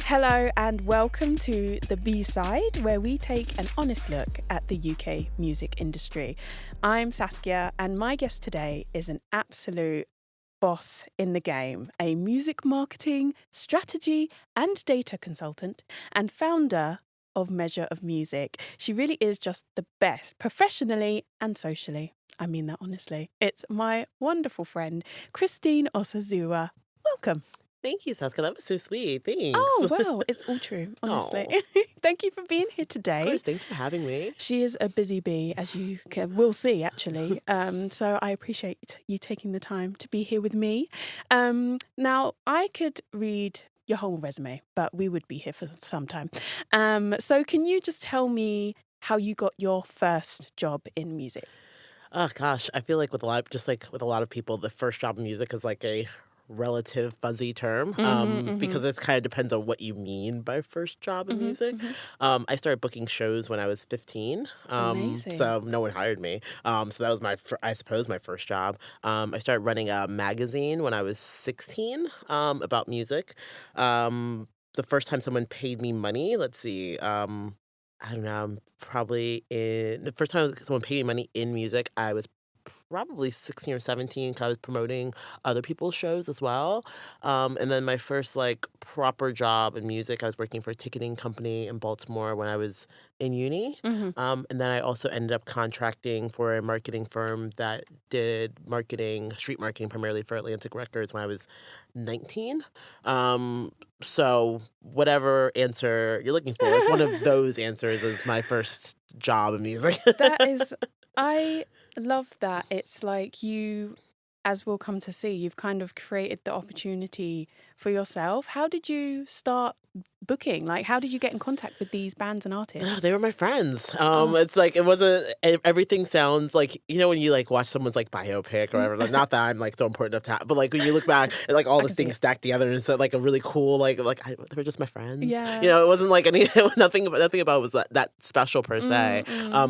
Hello and welcome to the B-side, where we take an honest look at the UK music industry. I'm Saskia and my guest today is an absolute boss in the game, a music marketing, strategy and data consultant and founder of Measure of Music. She really is just the best, professionally and socially. I mean that honestly. It's my wonderful friend, Christine Osazuwa. Welcome. Thank you, Saskia. That was so sweet. Thanks. Oh, wow. It's all true, honestly. Aw. Thank you for being here today. Of course, thanks for having me. She is a busy bee, as you will see, actually. So I appreciate you taking the time to be here with me. Now, I could read your whole resume, but we would be here for some time. So can you just tell me how you got your first job in music? Oh gosh, I feel like with a lot, just like with a lot of people, the first job in music is like a relative fuzzy term, because it kind of depends on what you mean by first job in music. I started booking shows when I was 15, Amazing. so no one hired me. So that was I suppose my first job. I started running a magazine when I was 16, about music. The first time someone paid me money, let's see. I don't know, the first time someone paid me money in music, I was probably 16 or 17, 'cause I was promoting other people's shows as well. And then my first like proper job in music, I was working for a ticketing company in Baltimore when I was in uni. And then I also ended up contracting for a marketing firm that did marketing, street marketing primarily for Atlantic Records when I was 19. So whatever answer you're looking for, it's one of those answers is my first job in music. I love that. It's like you, as we'll come to see, you've kind of created the opportunity for yourself. How did you start booking? Like, how did you get in contact with these bands and artists? They were my friends. Oh. It's like it wasn't. Everything sounds like when you like watch someone's like biopic or whatever. Like, not that I'm like so important enough to, but like when you look back and like all I the can see things it. stacked together and so like a really cool they were just my friends. Yeah. It wasn't like any nothing about it was that special per se.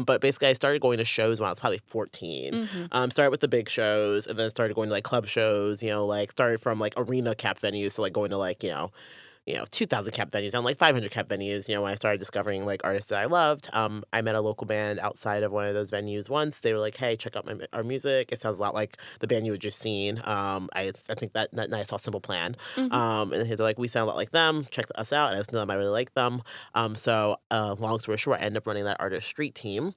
But basically, I started going to shows when I was probably 14. Started with the big shows and then started going to like club shows. Like started from like arena cap venues to like going to like 2,000 cap venues and like 500 cap venues. When I started discovering like artists that I loved, I met a local band outside of one of those venues once. They were like, "Hey, check out our music. It sounds a lot like the band you had just seen." I think that night I saw Simple Plan, and they're like, "We sound a lot like them. Check us out." And I just knew them. I really like them. Long story short, I ended up running that artist street team.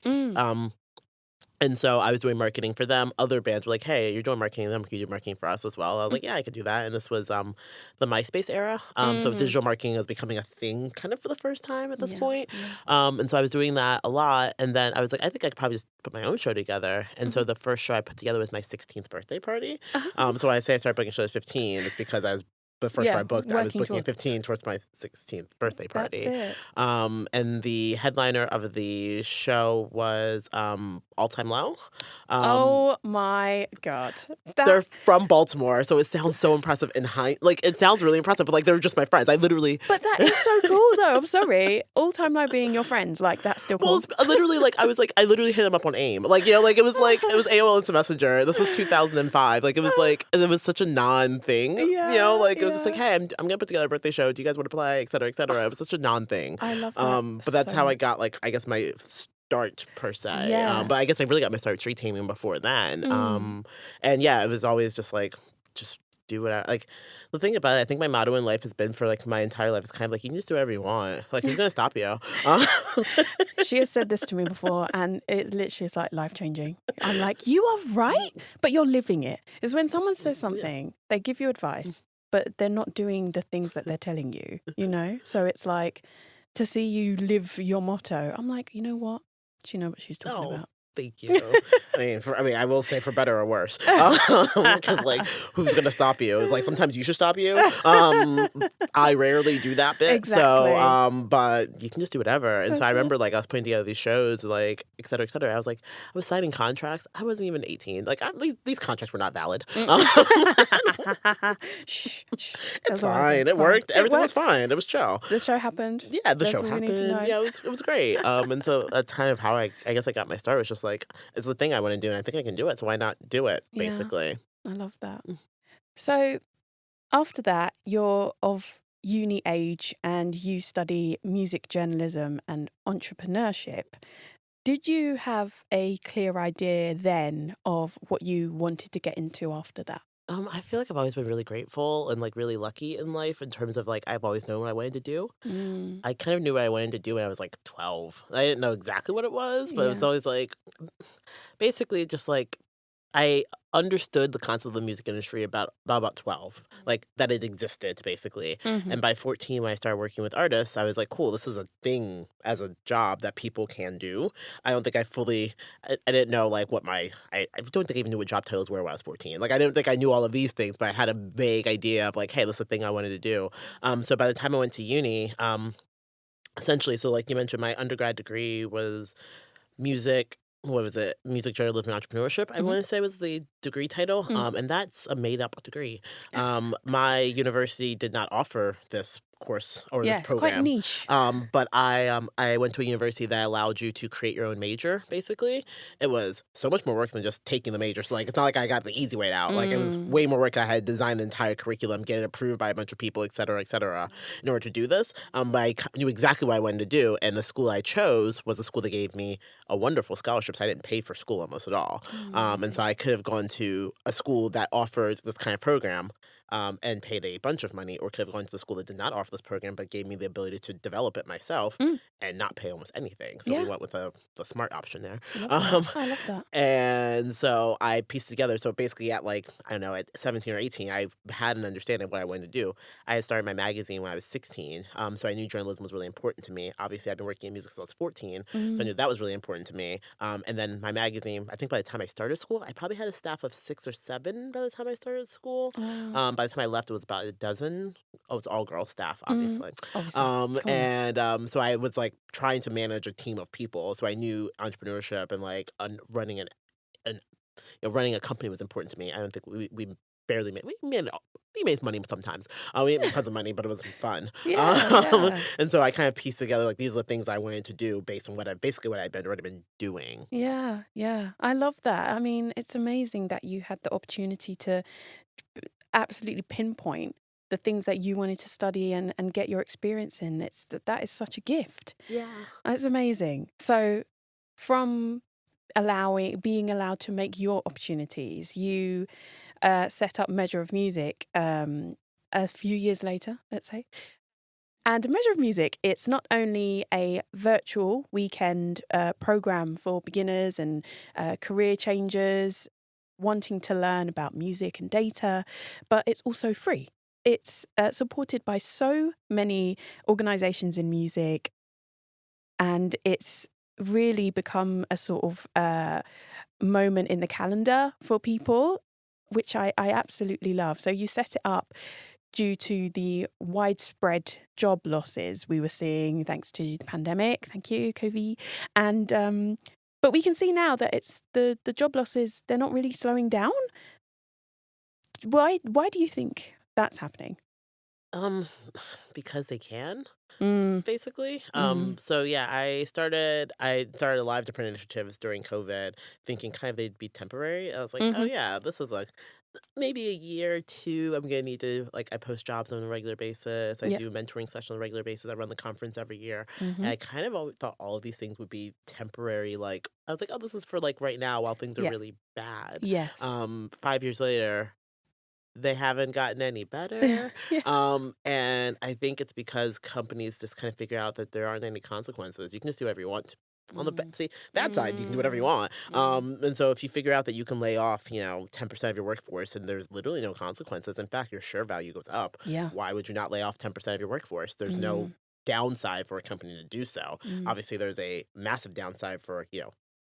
And so I was doing marketing for them. Other bands were like, "Hey, you're doing marketing for them. Can you do marketing for us as well?" I was like, "Yeah, I could do that." And this was the MySpace era. So digital marketing was becoming a thing kind of for the first time at this point. And so I was doing that a lot. And then I was like, I think I could probably just put my own show together. And so the first show I put together was my 16th birthday party. So when I say I started booking shows at 15, it's because the first show I booked, I was booking at 15 towards my 16th birthday party. That's it. And the headliner of the show was All Time Low. Oh my God. They're from Baltimore, so it sounds so impressive it sounds really impressive, but like they're just my friends. But that is so cool though. I'm sorry. All Time Low being your friends, like that's still cool. Well, it's literally I literally hit him up on AIM. It was AOL Instant Messenger. This was 2005. It was such a non-thing. It was just like, "Hey, I'm gonna put together a birthday show. Do you guys want to play?" Et cetera, et cetera. It was such a non-thing. I love that. But that's so how I much. got I guess my start per se. Yeah. But I guess I really got my start street teaming before then. And yeah, it was always just just do what I like. The thing about it, I think my motto in life has been for my entire life is kind of like, you can just do whatever you want. Like, who's gonna stop you? She has said this to me before, and it literally is like life-changing. I'm like, you are right, but you're living it. It's when someone says something, they give you advice, but they're not doing the things that they're telling you, So it's like, to see you live your motto, I'm like, you know what? She knows what she's talking about. Thank you. I will say for better or worse, because who's gonna stop you? Like sometimes you should stop you. I rarely do that bit. Exactly. So, but you can just do whatever. And so I remember I was putting together these shows, et cetera, et cetera. I was signing contracts. I wasn't even 18. These contracts were not valid. Shh. It's fine. It worked. Everything was fine. It was chill. The show happened. Yeah, the That's show all we need happened. to know. Yeah, it was great. And so that's kind of how I guess I got my start. It was just it's the thing I want to do, and I think I can do it. So why not do it? Yeah. Basically. I love that. So after that, you're of uni age and you study music journalism and entrepreneurship, did you have a clear idea then of what you wanted to get into after that? I feel like I've always been really grateful and like really lucky in life in terms of like I've always known what I wanted to do. Mm, I kind of knew what I wanted to do when I was like 12. I didn't know exactly what it was, but it was yeah. always like basically just like I understood the concept of the music industry about 12, like that it existed basically. Hmm. And by 14 when I started working with artists, I was like, cool, this is a thing as a job that people can do. I don't think I didn't know like what I don't think I even knew what job titles were when I was 14. Like I didn't think I knew all of these things, but I had a vague idea of like, hey, this is a thing I wanted to do. So by the time I went to uni, essentially, so like you mentioned, my undergrad degree was music what was it? Music journalism and entrepreneurship, I Hmm. wanna say was the degree title, Mm. and that's a made up degree. My university did not offer this course or this Yeah, it's quite program, niche. but I went to a university that allowed you to create your own major, basically. It was so much more work than just taking the major, so, like, it's not like I got the easy way out, like, it was Mm. way more work. I had to design an entire curriculum, get it approved by a bunch of people, et cetera, in order to do this, but I knew exactly what I wanted to do, and the school I chose was the school that gave me a wonderful scholarship, so I didn't pay for school almost at all. Oh, And so amazing. I could have gone to a school that offered this kind of program and paid a bunch of money, or could have gone to the school that did not offer this program but gave me the ability to develop it myself Mm. and not pay almost anything. So we Yeah, went with the smart option there. love that. Um, I love that. and so I pieced together. So basically, at like, I don't know, at 17 or 18, I had an understanding of what I wanted to do. I had started my magazine when I was 16. So I knew journalism was really important to me. Obviously, I've been working in music since I was 14. So I Mm. knew that was really important to me. And then my magazine, I think by the time I started school, I probably had a staff of 6 or 7 by the time I started school. Wow. By the time I left, it was about a dozen. Oh, it's all girl staff, Mm. obviously. Obviously. Come on. So I was like trying to manage a team of people. So I knew entrepreneurship and like an running a company was important to me. I don't think we barely made we made money sometimes. We didn't make tons of money, but it was fun. Yeah, yeah. And so I kind of pieced together like these are the things I wanted to do based on what I've been already been doing. Yeah, yeah. I love that. I mean, it's amazing that you had the opportunity to absolutely pinpoint the things that you wanted to study and get your experience in. It's that is such a gift. Yeah. It's amazing. So from being allowed to make your opportunities, you set up Measure of Music a few years later, let's say. And Measure of Music, it's not only a virtual weekend program for beginners and career changers wanting to learn about music and data, but it's also free. It's supported by so many organizations in music, and it's really become a sort of moment in the calendar for people, which I absolutely love. So you set it up due to the widespread job losses we were seeing thanks to the pandemic. Thank you, COVID. And but we can see now that it's the job losses, they're not really slowing down. Why do you think that's happening? Um, because they can. Mm, Basically. mm, So yeah, I started a lot of different initiatives during COVID, thinking kind of they'd be temporary. I was like, oh mm-hmm. yeah, this is like maybe a year or two. I'm gonna need to like I post jobs on a regular basis. I Yeah. do mentoring sessions on a regular basis. I run the conference every year, and Mm-hmm. I kind of always thought all of these things would be temporary. Like I was like, oh, this is for like right now while things are Yeah. really bad. Yes. 5 years later. They haven't gotten any better, Yeah. and I think it's because companies just kind of figure out that there aren't any consequences. You can just do whatever you want. On the Mm, bad side, you can do whatever you mm, want. mm. And so if you figure out that you can lay off, 10% of your workforce and there's literally no consequences, in fact, your share value goes up. Yeah. Why would you not lay off 10% of your workforce? There's no Mm, downside for a company to do so. mm. Obviously, there's a massive downside for,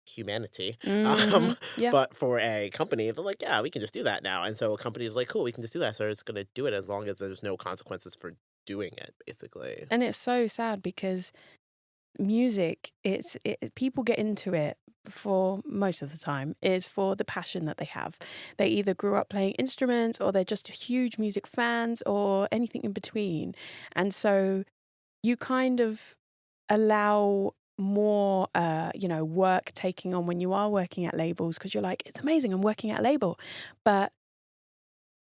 humanity. Um, Mm-hmm. Yeah. but for a company, they're like, yeah, we can just do that now. And so a company is like, cool, we can just do that. So it's going to do it as long as there's no consequences for doing it, basically. And it's so sad because music, people get into it for most of the time is for the passion that they have. They either grew up playing instruments or they're just huge music fans or anything in between. And so you kind of allow more work taking on when you are working at labels because you're like, it's amazing, I'm working at a label. But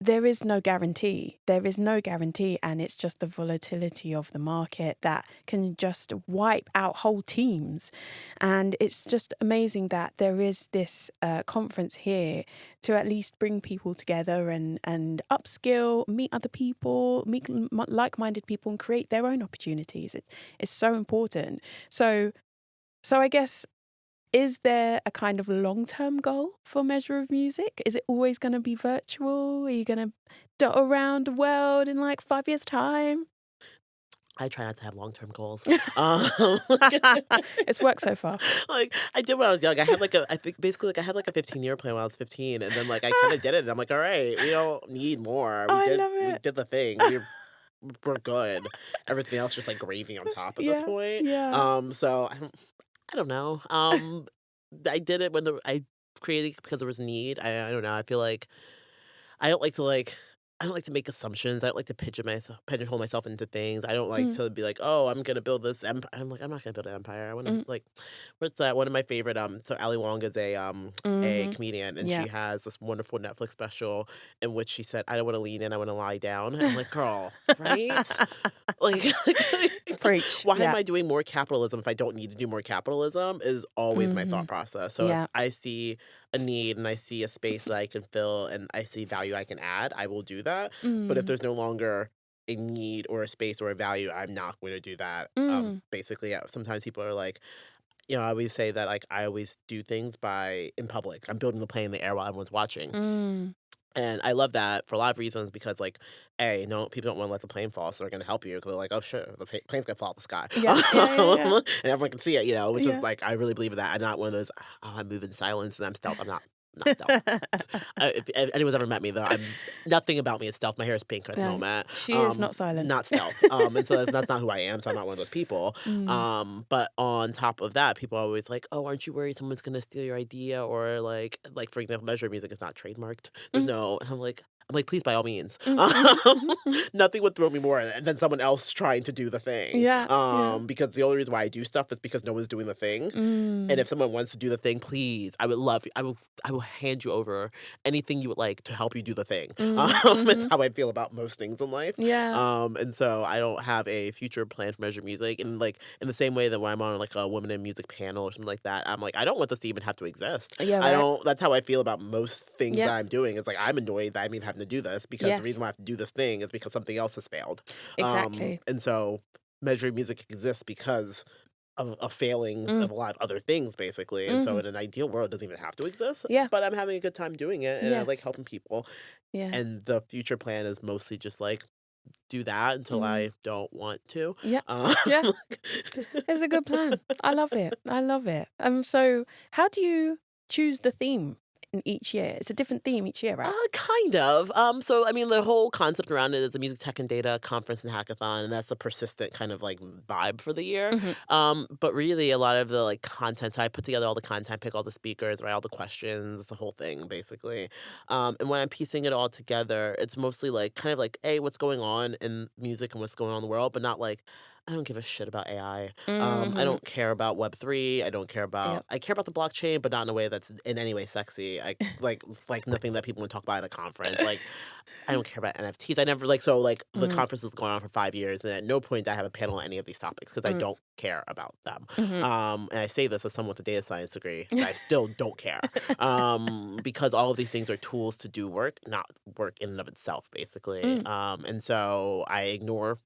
there is no guarantee. There is no guarantee, and it's just the volatility of the market that can just wipe out whole teams. And it's just amazing that there is this conference here to at least bring people together and upskill, meet other people, meet like-minded people, and create their own opportunities. It's so important. So I guess, is there a kind of long-term goal for Measure of Music? Is it always going to be virtual? Are you going to dot around the world in like 5 years' time? I try not to have long-term goals. It's worked so far. Like, I did when I was young. I had like I think basically like I had like a 15-year plan when I was 15, and then like I kind of did it. And I'm like, all right, we don't need more. I love We it. did the thing. We're good. Everything else just like gravy on top at this Yeah, point. yeah. So I don't know. I did it when I created it because there was a need. I don't know. I feel like I don't like to like I don't like to make assumptions. I don't like to pigeonhole myself into things. I don't like Mm, to be like, oh, I'm gonna build this empire. I'm like, I'm not gonna build an empire. I want to mm, like, what's that? One of my favorite. So Ali Wong is a mm-hmm. comedian, and Yeah. she has this wonderful Netflix special in which she said, I don't want to lean in. I want to lie down. And I'm like, girl, right? Like, Preach. why am Yeah. I doing more capitalism if I don't need to do more capitalism? Is always my Mm-hmm. thought process. So if Yeah. I see a need and I see a space that I can fill and I see value I can add, I will do that. But if Mm, there's no longer a need or a space or a value, I'm not going to do that. mm, Basically, yeah, sometimes people are like, I always say that like I always do things by in public. I'm building the plane in the air while everyone's watching. mm. And I love that for a lot of reasons because, like, A, no, people don't want to let the plane fall, so they're going to help you because they're like, oh, sure, the plane's going to fall out the sky. Yeah, yeah, yeah, yeah. And everyone can see it, which is Yeah. like, I really believe in that. I'm not one of those, oh, I move in silence and I'm stealth. I'm not stealth. If anyone's ever met me, though, nothing about me is stealth. My hair is pink at the No, moment. she is not silent. Not stealth. And so that's not who I am. So I'm not one of those people. Mm, But on top of that, people are always like, "Oh, aren't you worried someone's gonna steal your idea?" Or like for example, Measure of Music is not trademarked. There's mm, no, and I'm like, please, by all means. mhm, mhm, mhm. Nothing would throw me more than someone else trying to do the thing. Yeah, yeah. Because the only reason why I do stuff is because no one's doing the thing. And Mm, if someone wants to do the thing, please, I would love, I will hand you over anything you would like to help you do the thing. mm, It's mhm. how I feel about most things in life. Yeah. And so I don't have a future plan for Measure Music. And like in the same way that when I'm on like a women in music panel or something like that, I'm like, I don't want this to even have to exist. Yeah, I right. don't. That's how I feel about most things that Yep. I'm doing. It's like I'm annoyed that I'm even having to do this because the Yes, reason why I have to do this thing is because something else has failed. exactly. And so Measure Music exists because of failings Mm, of a lot of other things, basically. And so mhm. in an ideal world, it doesn't even have to exist. Yeah. But I'm having a good time doing it, and I like Yes. helping people. Yeah. And the future plan is mostly just like do that until Mm. I don't want to. Yeah. Um, Yeah. It's a good plan. I love it. I love it. So how do you choose the theme in each year? It's a different theme each year, right? Kind of. So I mean, the whole concept around it is a music tech and data conference and hackathon, and that's a persistent kind of like vibe for the year. Mhm. But really, a lot of the like content, so I put together all the content, pick all the speakers, write all the questions. It's the whole thing basically. And when I'm piecing it all together, it's mostly like kind of like, hey, what's going on in music and what's going on in the world, but not like. I don't give a shit about AI. I Mhm. don't care about Web3. I don't care about. Yep. I care about the blockchain, but not in a way that's in any way sexy. I like nothing that people would talk about at a conference. Like I don't care about NFTs. I never like the Mm, conference has gone on for 5 years, and at no point did I have a panel on any of these topics because I mm, don't care about them. mhm. And I say this as someone with a data science degree that I still don't care. Because all of these things are tools to do work, not work in and of itself, basically. Mm, And so I ignore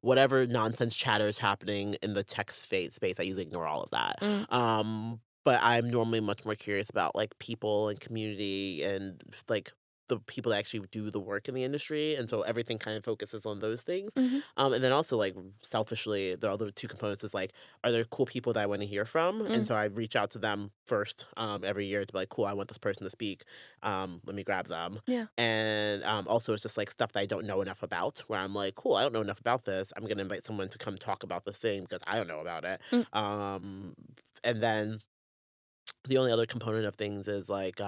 whatever nonsense chatter is happening in the tech space. I usually ignore all of that. mm, But I'm normally much more curious about like people and community and like the people that actually do the work in the industry. And so everything kind of focuses on those things. mhm, And then also like selfishly, the other two components is like, are there cool people that I want to hear from? And mm. so I reach out to them first every year to be like, cool, I want this person to speak. Let me grab them. Yeah. And also, it's just like stuff that I don't know enough about, where I'm like, cool, I don't know enough about this. I'm going to invite someone to come talk about this thing because I don't know about it. Mm, Um, and then the only other component of things is like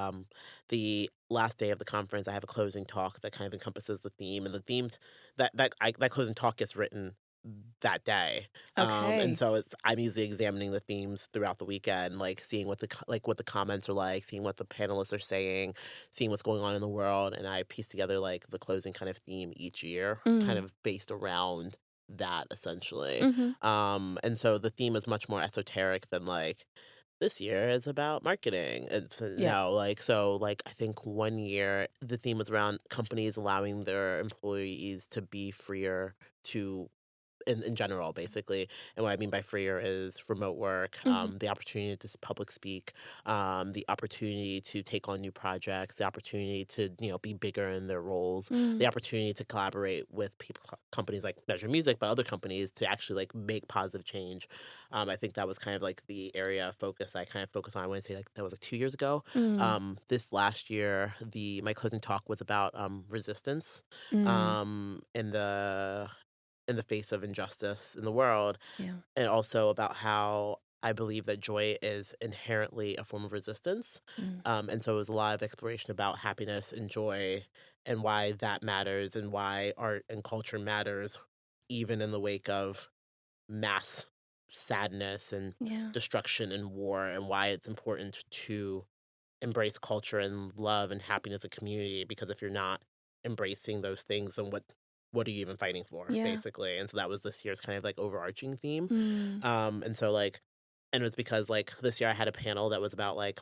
the last day of the conference, I have a closing talk that kind of encompasses the theme, and the themed that closing talk gets written that day. And Okay. so I'm usually examining the themes throughout the weekend, like seeing what the comments are like, seeing what the panelists are saying, seeing what's going on in the world, and I piece together like the closing kind of theme each year, kind Mm. of based around that essentially. Mhm. And so the theme is much more esoteric than like this year is about marketing. And so, Yeah. no, like so like I think one year the theme was around companies allowing their employees to be freer to in general, basically. And what I mean by freer is remote work, Mhm. the opportunity to public speak, the opportunity to take on new projects, the opportunity to be bigger in their roles, Mm. the opportunity to collaborate with people, companies like Measure Music, but other companies to actually like make positive change. I think that was kind of like the area of focus I kind of focused on. I want to say like that was like 2 years ago. Mm. This last year, the my closing talk was about resistance Mm. in the face of injustice in the world, Yeah. and also about how I believe that joy is inherently a form of resistance. Mm. And so it was a lot of exploration about happiness and joy and why that matters and why art and culture matters, even in the wake of mass sadness and Yeah. destruction and war, and why it's important to embrace culture and love and happiness and community, because if you're not embracing those things, then what are you even fighting for, Yeah. basically? And so that was this year's kind of like overarching theme. Mm. And so like and it was because like this year I had a panel that was about like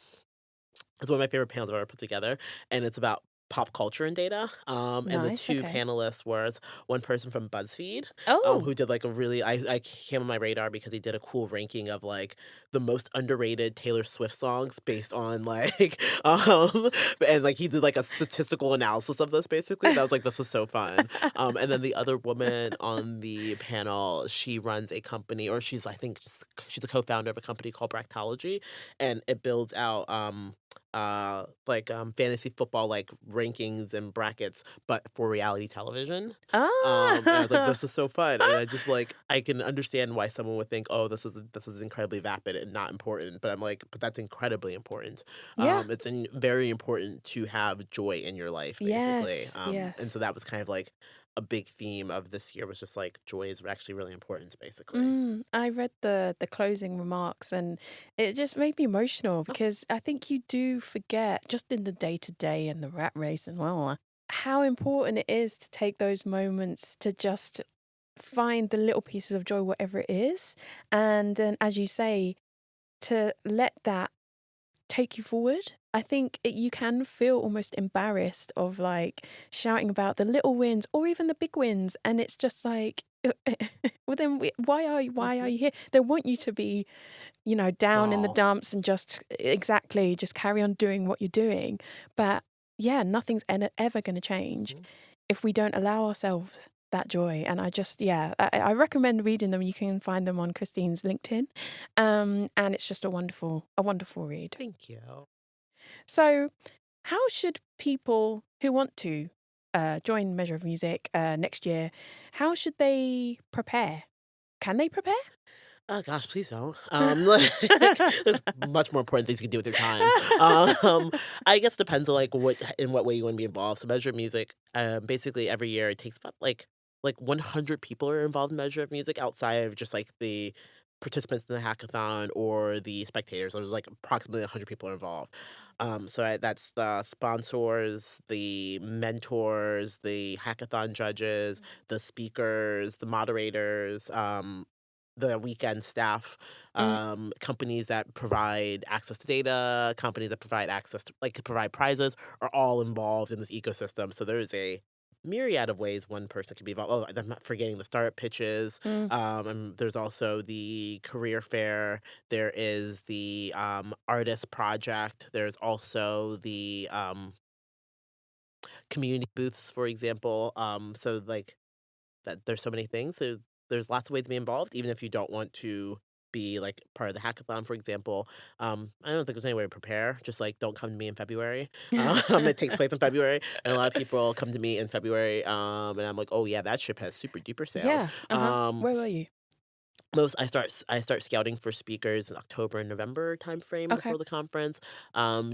it's one of my favorite panels I've ever put together, and it's about pop culture and data. And the Nice. two Okay. panelists was one person from BuzzFeed, Oh. who did like a really I came on my radar because he did a cool ranking of like the most underrated Taylor Swift songs based on like and like he did like a statistical analysis of this basically. And I was like, this is so fun. And then the other woman on the panel, she runs a company, or she's I think she's a co-founder of a company called Bractology, and it builds out fantasy football like rankings and brackets, but for reality television. And I was like, Ah. this is so fun. And I just like I can understand why someone would think, oh, this is incredibly vapid and not important. But I'm like, but that's incredibly important. Yeah. It's very important to have joy in your life, basically. Yes. And Yes. so that was kind of like a big theme of this year, was just like joy is actually really important, basically. I read the closing remarks and it just made me emotional Oh, because I think you do forget just in the day to day and the rat race and well how important it is to take those moments to just find the little pieces of joy, whatever it is, and then as you say, to let that take you forward. I think you can feel almost embarrassed of like shouting about the little wins or even the big wins, and it's just like, well, then why are mhm. you here? They want you to be, down in the Small. dumps and just carry on doing what you're doing. But yeah, nothing's ever going to change Mhm. if we don't allow ourselves that joy. And I recommend reading them. You can find them on Christine's LinkedIn, and it's just a wonderful read. Thank you. So, how should people who want to join Measure of Music next year? How should they prepare? Can they prepare? Oh gosh, please don't. Like, there's much more important things you can do with your time. I guess depends on like what way you want to be involved. So Measure of Music, basically every year it takes about like 100 people are involved in Measure of Music outside of just like the participants in the hackathon or the spectators. So there's like approximately 100 people are involved. That's the sponsors, the mentors, the hackathon judges, the speakers, the moderators, the weekend staff, Mm, companies that provide access to data, companies that provide access to like provide prizes, are all involved in this ecosystem. So there is a myriad of ways one person can be involved. Oh, I'm not forgetting the startup pitches. mm, And there's also the career fair. There is the artist project. There's also the community booths, for example. So like that there's so many things. So there's lots of ways to be involved, even if you don't want to be like part of the hackathon, for example. I don't think there's any way to prepare. Just like don't come to me in February. It takes place in February, and a lot of people come to me in February. And I'm like, oh yeah, that ship has super duper sailed. yeah. Um, Where were you? I start scouting for speakers in October and November timeframe Okay. before the conference.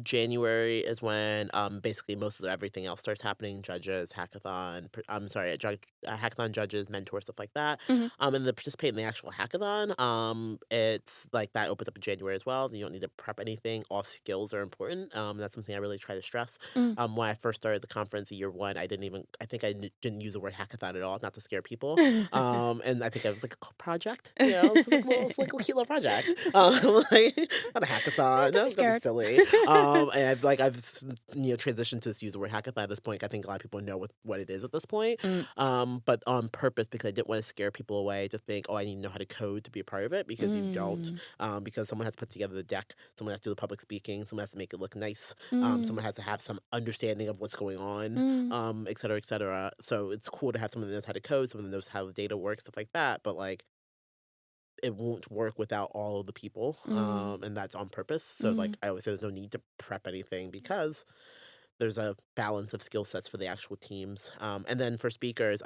January is when basically most of everything else starts happening. Judges, hackathon. I'm sorry, hackathon judges, mentors, stuff like that. Mhm. And then participate in the actual hackathon. It's like that opens up in January as well. You don't need to prep anything. All skills are important. That's something I really try to stress. Mm. When I first started the conference year one, I think didn't use the word hackathon at all, not to scare people. And I think it was like a project, it's like a cute little project. Like not a Yeah, hackathon. don't No, be it's gonna be scared. silly. And transitioned to just use the word hackathon at this point. I think a lot of people know what it is at this point. Mm. But on purpose because I didn't want to scare people away to think, oh, I need to know how to code to be a part of it because you don't. Mm. Because someone has to put together the deck, someone has to do the public speaking, someone has to make it look nice, Mm. someone has to have some understanding of what's going on, Mm. et cetera, et cetera. So it's cool to have someone that knows how to code, someone that knows how the data works, stuff like that. But like it won't work without all of the people, Mm. and that's on purpose. So Mm. like I always say, there's no need to prep anything because there's a balance of skill sets for the actual teams. And then for speakers,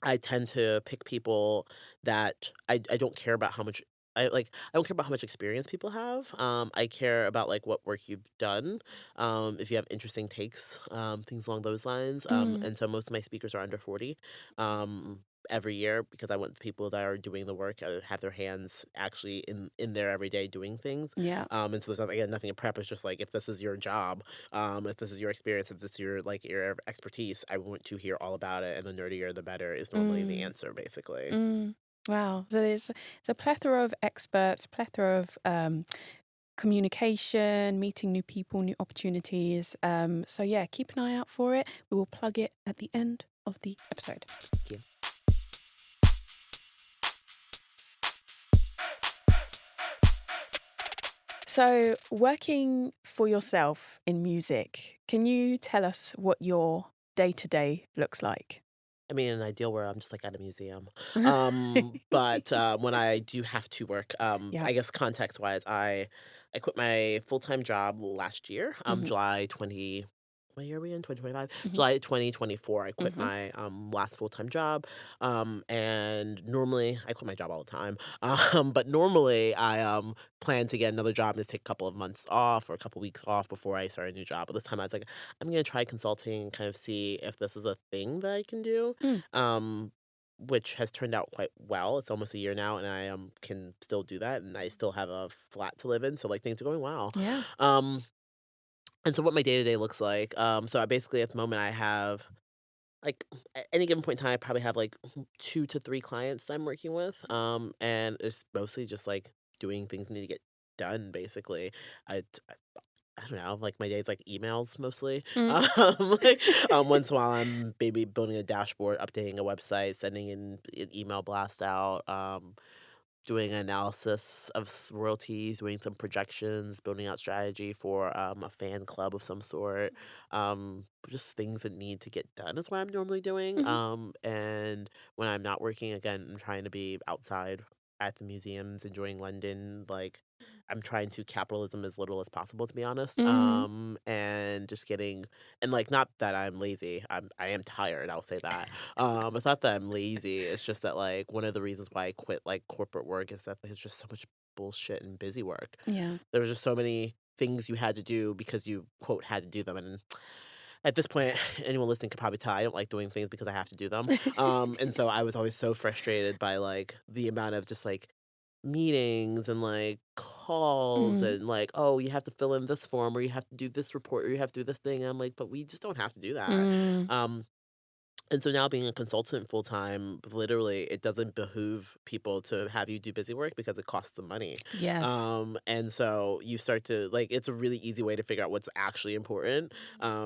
I tend to pick people that I don't care about how much. I don't care about how much experience people have. I care about like what work you've done. If you have interesting takes, things along those lines. Mm. And so most of my speakers are under 40. Um, every year because I want the people that are doing the work have their hands actually in there every day doing things. Yeah. And so there's nothing, again, nothing in prep. It's just like if this is your job, if this is your experience, if this is your like area of expertise, I want to hear all about it. And the nerdier, the better is normally the Mm. answer, basically. Mm. Wow. So there's a plethora of experts, plethora of communication, meeting new people, new opportunities. So yeah, keep an eye out for it. We will plug it at the end of the episode. Yeah. So, working for yourself in music, can you tell us what your day to day looks like? I mean, in an ideal world, I'm just like at a museum. But when I do have to work, Yeah. I guess context wise, I quit my full time job last year, Hmm. July 20. What year are we in? 2025? Hmm. July 2024. I quit Hmm. my last full time job. And normally, I quit my job all the time. But normally, I plan to get another job and just take a couple of months off or a couple weeks off before I start a new job. But this time, I was like, I'm gonna try consulting and kind of see if this is a thing that I can do, Mm. um, which has turned out quite well. It's almost a year now, and I can still do that, and I still have a flat to live in, so like things are going well. Yeah. Um, and so what my day to day looks like, so I basically at the moment I have like at any given point in time I probably have like 2 to 3 clients that I'm working with, and it's mostly just like doing things that need to get done. Basically, I I don't know, like, my day's, like, emails mostly. Mm. Like, once while I'm maybe building a dashboard, updating a website, sending in an email blast out, doing analysis of royalties, doing some projections, building out strategy for a fan club of some sort. Just things that need to get done is what I'm normally doing. Hmm. And when I'm not working, again, I'm trying to be outside at the museums, enjoying London. Like I'm trying to capitalism as little as possible, to be honest. Mm. And just getting and like not that I'm lazy. I am tired. I'll say that. It's not that I'm lazy. It's just that like one of the reasons why I quit like corporate work is that there's just so much bullshit and busy work. Yeah. There was just so many things you had to do because you quote had to do them. And at this point, anyone listening could probably tell I don't like doing things because I have to do them. And so I was always so frustrated by like the amount of just like meetings and like calls Mm. and like, oh, you have to fill in this form or you have to do this report or you have to do this thing. And I'm like, but we just don't have to do that. Mm. Um, and so now being a consultant full time, literally, it doesn't behoove people to have you do busy work because it costs them money. Yes. And so you start to like, it's a really easy way to figure out what's actually important.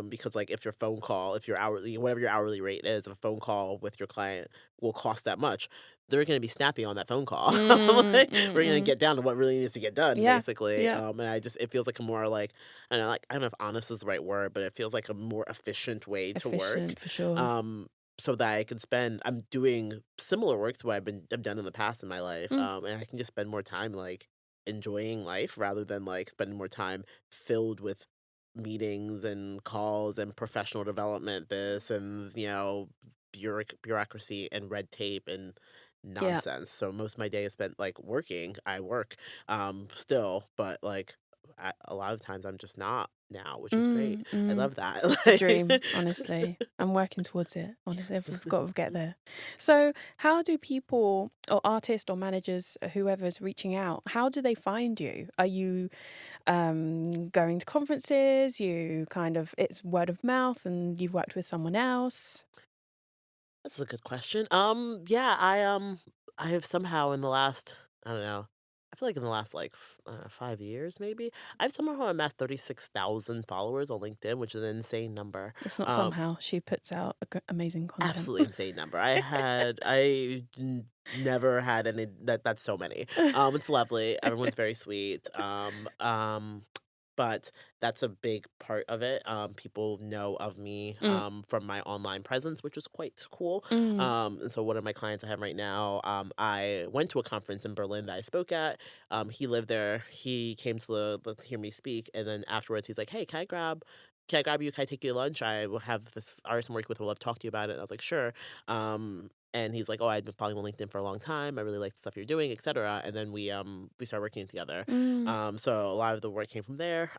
Because like if your phone call, if your hourly, whatever your hourly rate is, if a phone call with your client will cost that much, they're going to be snappy on that phone call. Mm. Like, Mm. we're going to Mm. get down to what really needs to get done, Yeah. basically. Yeah. And it feels like a more like, I don't know if honest is the right word, but it feels like a more efficient way to work. Efficient for sure. Um, so that I can spend I'm doing similar work to what I've done in the past in my life. Mm. And I can just spend more time like enjoying life rather than like spending more time filled with meetings and calls and professional development, this and bureaucracy and red tape and Yeah. nonsense. So most of my day is spent like working. I work still, but like a lot of times I'm just not now, which is great. Mm, I mm. love that. It's the dream, honestly. I'm working towards it. Honestly, we've got to get there. So, how do people or artists or managers, whoever's reaching out, how do they find you? Are you going to conferences? You kind of it's word of mouth, and you've worked with someone else. That's a good question. Yeah, I have somehow in the last, I don't know, I feel like in the last like 5 years maybe, I've somehow amassed 36,000 followers on LinkedIn, which is an insane number. It's not Um, somehow. She puts out amazing content. Absolutely insane number. Never had any that's so many. It's lovely. Everyone's very sweet. But that's a big part of it. People know of me Mm, from my online presence, which is quite cool. mm, And so one of my clients I have right now, I went to a conference in Berlin that I spoke at. He lived there. He came to hear me speak, and then afterwards he's like, "Hey, can I grab you? Can I take you to lunch? I will have this artist I'm working with. Would love to talk to you about it." And I was like, "Sure." And he's like, "Oh, I've been following you on LinkedIn for a long time. I really like the stuff you're doing, etc." And then we started working together. mm. So a lot of the work came from there.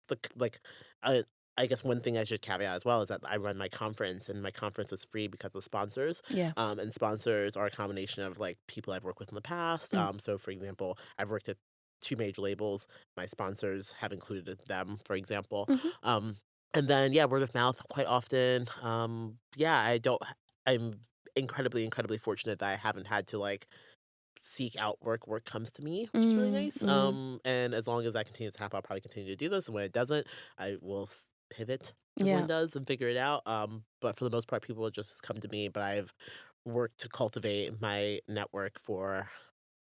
The c- like, I I guess one thing I should caveat as well is that I run my conference, and my conference is free because of sponsors. Yeah. And sponsors are a combination of like people I've worked with in the past. Mm, So for example, I've worked at two major labels. My sponsors have included them, for example. mhm. Um, and then yeah, word of mouth quite often. Yeah, I'm incredibly, incredibly fortunate that I haven't had to like seek out work. Work comes to me, which is really Mm, nice. mm. And as long as that continues to happen, I'll probably continue to do this. And when it doesn't, I will pivot. Everyone Yeah. does and figure it out. But for the most part, people will just come to me. But I've worked to cultivate my network for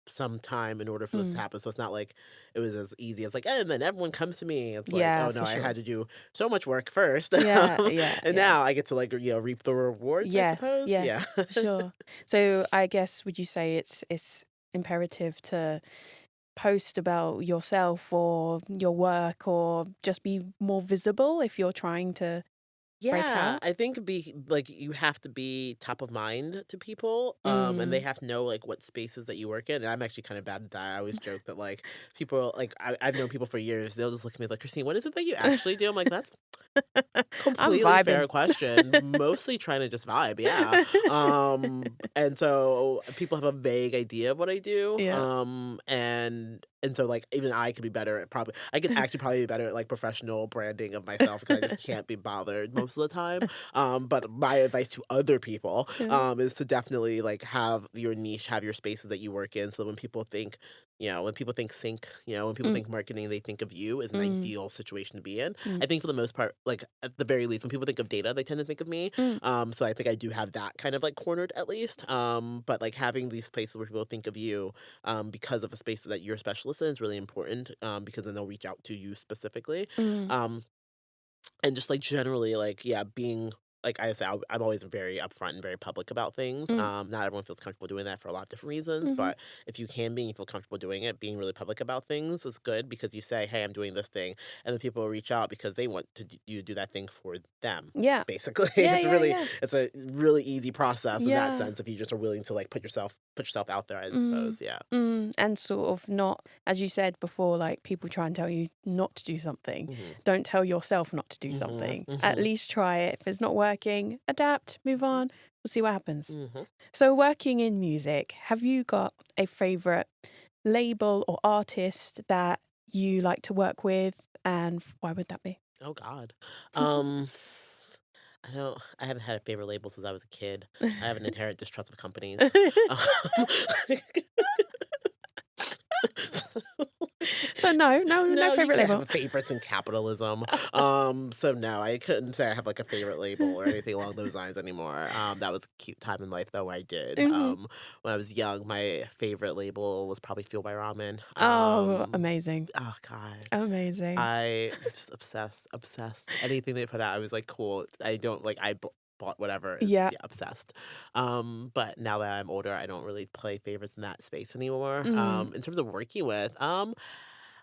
some time in order for this to Mm. happen. So it's not like it was as easy as like, and then everyone comes to me. It's like, Yeah, oh no, for I had sure. to do so much work first. Yeah, yeah, And yeah. now I get to like, reap the rewards, I Yes, suppose. Yeah. yes, for sure. So I guess would you say it's imperative to post about yourself or your work or just be more visible if you're trying to break Yeah, out? I think you have to be top of mind to people, and they Mm. have to know like what spaces that you work in. And I'm actually kind of bad at that. I always joke that like people like I've known people for years. They'll just look at me like, Christine, what is it that you actually do? I'm like, that's I'm completely fair vibing. question. Mostly trying to just vibe, yeah. And so people have a vague idea of what I do. Yeah. And so like even I could be better at probably I could actually probably be better at like professional branding of myself because I just can't be bothered most of the time. But my advice to other people Yeah. is to definitely like have your niche, have your spaces that you work in so that when people think when people think sync, when people Mm, think marketing, they think of you as an mm, ideal situation to be in. mm, I think for the most part, like at the very least, when people think of data, they tend to think of me. mm. So I think I do have that kind of like cornered at least. But like having these places where people think of you, because of a space that you're a specialist in is really important. Because then they'll reach out to you specifically. Mm, Um, and just like generally like yeah being like I say I'm always very upfront and very public about things. mm, Not everyone feels comfortable doing that for a lot of different reasons, mhm. but if you can be and you feel comfortable doing it, being really public about things is good because you say, hey, I'm doing this thing, and then people will reach out because they want you to do that thing for them, Yeah. basically. Yeah, yeah, yeah. It's a really easy process in that Yeah. sense if you just are willing to like put yourself out there, I Mm, suppose. Yeah. and sort of not, as you said before, like people try and tell you not to do something. Hmm. Don't tell yourself not to do Hmm. something. At Hmm. least try it. If it's not working, adapt, move on. We'll see what happens. Hmm. So, working in music, have you got a favorite label or artist that you like to work with, and why would that be? Oh God. Um I haven't had a favorite label since I was a kid. I have an inherent distrust of companies. Um, So no no, you favorite can't have label. a favorites in capitalism. So no, I couldn't say I have like a favorite label or anything along those lines anymore. That was a cute time in life though. I did. Mhm. When I was young, my favorite label was probably Fuel by Ramen. Oh, amazing, Oh God. amazing. I'm just obsessed, obsessed. Anything they put out, I was like, cool. I don't like. Bought whatever. Yeah. Yeah, obsessed. But now that I'm older, I don't really play favorites in that space anymore. Mm. In terms of working with,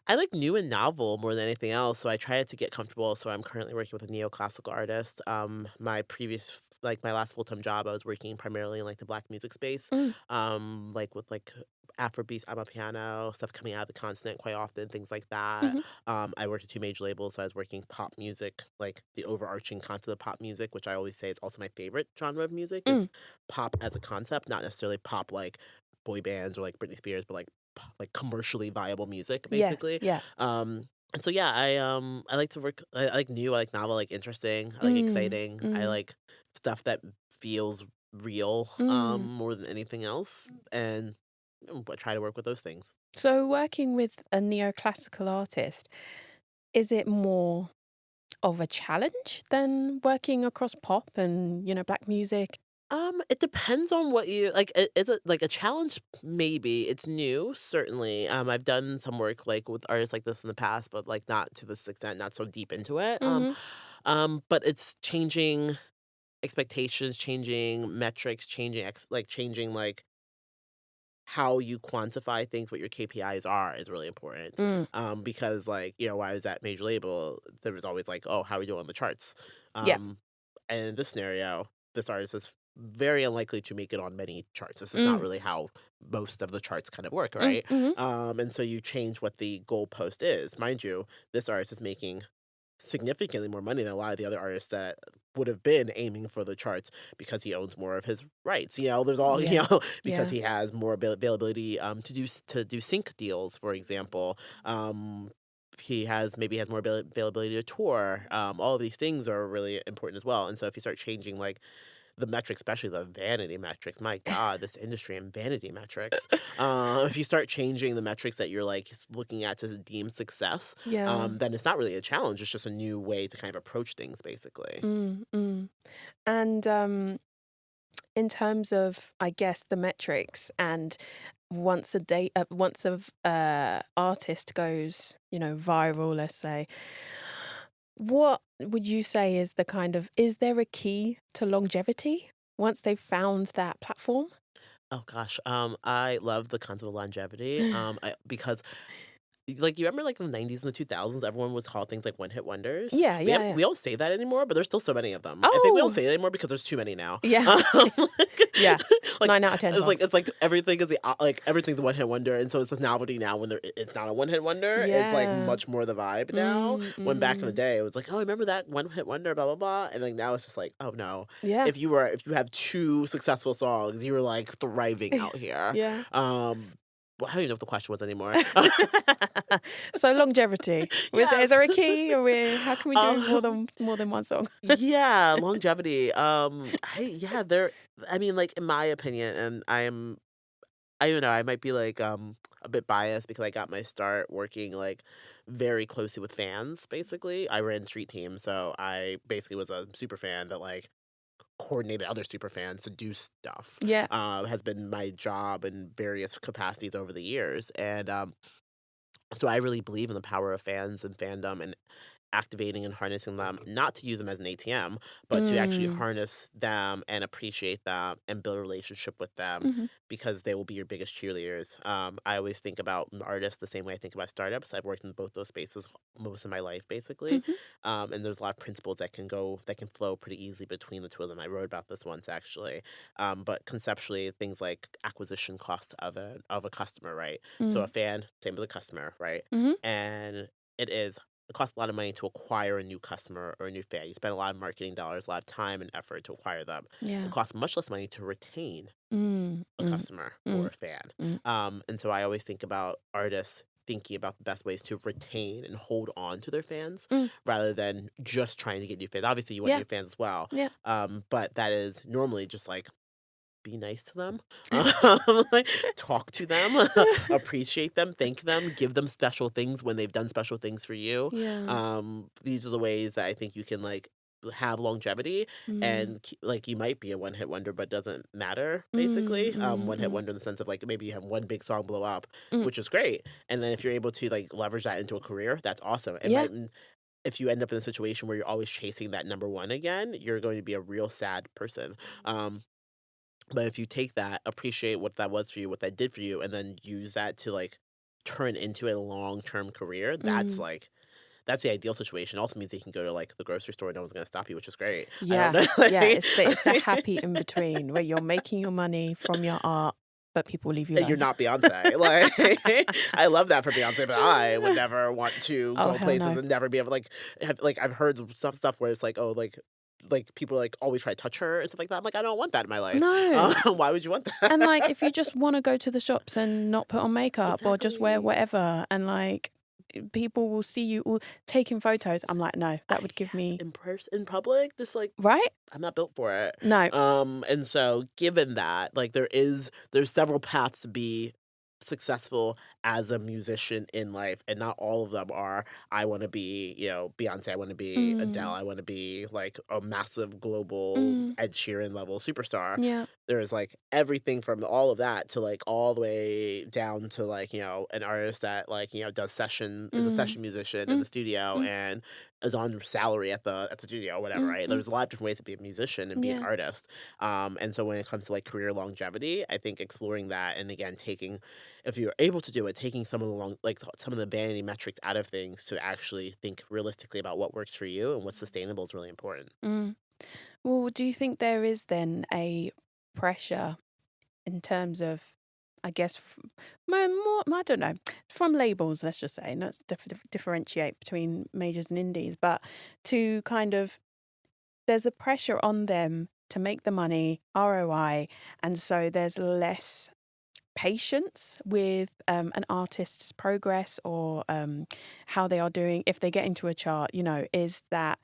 I like new and novel more than anything else. So I try to get comfortable. So I'm currently working with a neoclassical artist. My previous like my last full-time job, I was working primarily in like the Black music space, Mm. like with like Afrobeats, piano stuff coming out of the continent quite often, things like that. Mhm. I worked at two major labels, so I was working pop music, like the overarching concept of pop music, which I always say is also my favorite genre of music, is Mm. pop as a concept, not necessarily pop like boy bands or like Britney Spears, but like like commercially viable music, Yes. basically. Yeah. And so yeah, I like to work. I like new. I like novel. I like interesting. I like Mm. exciting. I Mm. like stuff that feels real Mm. more than anything else, and I try to work with those things. So, working with a neoclassical artist, is it more of a challenge than working across pop and, black music? It depends on what you like. Is it like a challenge? Maybe it's new. Certainly. I've done some work like with artists like this in the past, but like not to this extent, not so deep into it. Mhm. But it's changing expectations, changing metrics, changing like how you quantify things, what your KPIs are is really important. Mm. Because like, when I was at major label, there was always like, oh, how are we doing on the charts? Yeah. Um, and in this scenario, this artist is very unlikely to make it on many charts. This is not Mm. really how most of the charts kind of work, Mm. right? Mhm. And so you change what the goalpost is. Mind you, this artist is making significantly more money than a lot of the other artists that would have been aiming for the charts because he owns more of his rights. There's all Yeah. because Yeah. he has more availability to do sync deals, for example. He has more availability to tour. All of these things are really important as well. And so if you start changing like the metrics, especially the vanity metrics. My God, this industry and vanity metrics. If you start changing the metrics that you're like looking at to deem success, Yeah. then it's not really a challenge. It's just a new way to kind of approach things, basically. Mm. Mm. And in terms of, I guess, the metrics, and once a artist goes, viral, let's say, what would you say is is there a key to longevity once they've found that platform? Oh gosh, I love the concept of longevity. Because like, you remember, like, in the '90s and the 2000s, everyone was called things like one-hit wonders? Yeah, yeah, yeah. We don't say that anymore, but there's still so many of them. I think we don't Oh, say it anymore because there's too many now. yeah, yeah. Like 9 out of 10 like songs. it's like everything is everything's a one-hit wonder, and so it's this novelty now when it's not a one-hit wonder. It's, like, Yeah. much more the vibe now, Mm, when back in the mm. day, it was like, "Oh, remember that one-hit wonder, blah, blah, blah," and, like, now it's just like, "Oh, no." Yeah. If you have 2 successful songs, you were, like, thriving out here. Yeah. Well, I don't even know what the question was anymore. So longevity. Is Yes. there a key, or how can we do Um, more than one song? yeah, longevity. There. I mean, like in my opinion, and I don't know. I might be like a bit biased because I got my start working like very closely with fans. Basically, I ran street team, so I basically was a super fan that like coordinated other super fans to do stuff. Yeah. Has been my job in various capacities over the years, and so I really believe in the power of fans and fandom and activating and harnessing them, not to use them as an ATM, but to actually Mm. harness them and appreciate them and build a relationship with them Mhm. because they will be your biggest cheerleaders. I always think about artists the same way I think about startups. I've worked in both those spaces most of my life, basically. Mhm. And there's a lot of principles that can flow pretty easily between the two of them. I wrote about this once actually. But conceptually, things like acquisition costs of a customer, right? So a Mm. fan, same with a customer, right? Mhm. And it costs a lot of money to acquire a new customer or a new fan. You spend a lot of marketing dollars, a lot of time and effort to acquire them. It Yeah. costs much less money to retain Mm. a Mm. customer or Mm. a fan. Mm. And so I always think about artists thinking about the best ways to retain and hold on to their fans Mm. rather than just trying to get new fans. Obviously, you want Yeah. new fans as well. Yeah. But that is normally just like be nice to them, like, talk to them, appreciate them, thank them, give them special things when they've done special things for you. Yeah. These are the ways that I think you can like have longevity Mm. and like you might be a one hit wonder, but doesn't matter Mm. basically. Mm. One hit Mm. wonder in the sense of like maybe you have one big song blow up, Mm. which is great, and then if you're able to like leverage that into a career, that's awesome. Yeah. If you end up in a situation where you're always chasing that number one again, you're going to be a real sad person. But if you take that, appreciate what that was for you, what that did for you, and then use that to like turn into a long-term career, Mm. that's the ideal situation. Also means you can go to like the grocery store, no one's gonna stop you, which is great. I don't Yeah. know. Yeah. It's the happy in between where you're making your money from your art, but people leave you You're alone. not Beyonce. Like, I love that for Beyonce, but I would never want to Oh, go hell places no. and never be able to like have like I've heard stuff where it's like, oh, like people like always try to touch her and stuff like that. I'm like, I don't want that in my life. No. Why would you want And that? like, if you just want to go to the shops and not put on makeup or just wear Exactly. whatever, and like people will see you all taking photos, I'm like, no, that would give Yes, me, in person, in public, just like right? I'm not built for it. No. And so given that, like there's several paths to be successful as a musician in life, and not all of them are I want to be, Beyonce, I want to be Adele, Mm, I want to be like a massive global mm, Ed Sheeran level superstar. yeah. There's like everything from all of that to like all the way down to like, an artist that like, does is a Mm, session musician in mm, the studio mm, and is on salary at the studio, whatever, mm, right? mm, There's a lot of different ways to be a musician and be an yeah. artist. And so when it comes to like career longevity, I think exploring that and again taking, if you're able to do it, taking some of the some of the vanity metrics out of things to actually think realistically about what works for you and what's sustainable is really important. Mm. Well, do you think there is then a pressure in terms of, I guess, more, I don't know, from labels, let's just say, not differentiate between majors and indies, but to kind of, there's a pressure on them to make the money, ROI, and so there's less patience with an artist's progress or how they are doing if they get into a chart, is that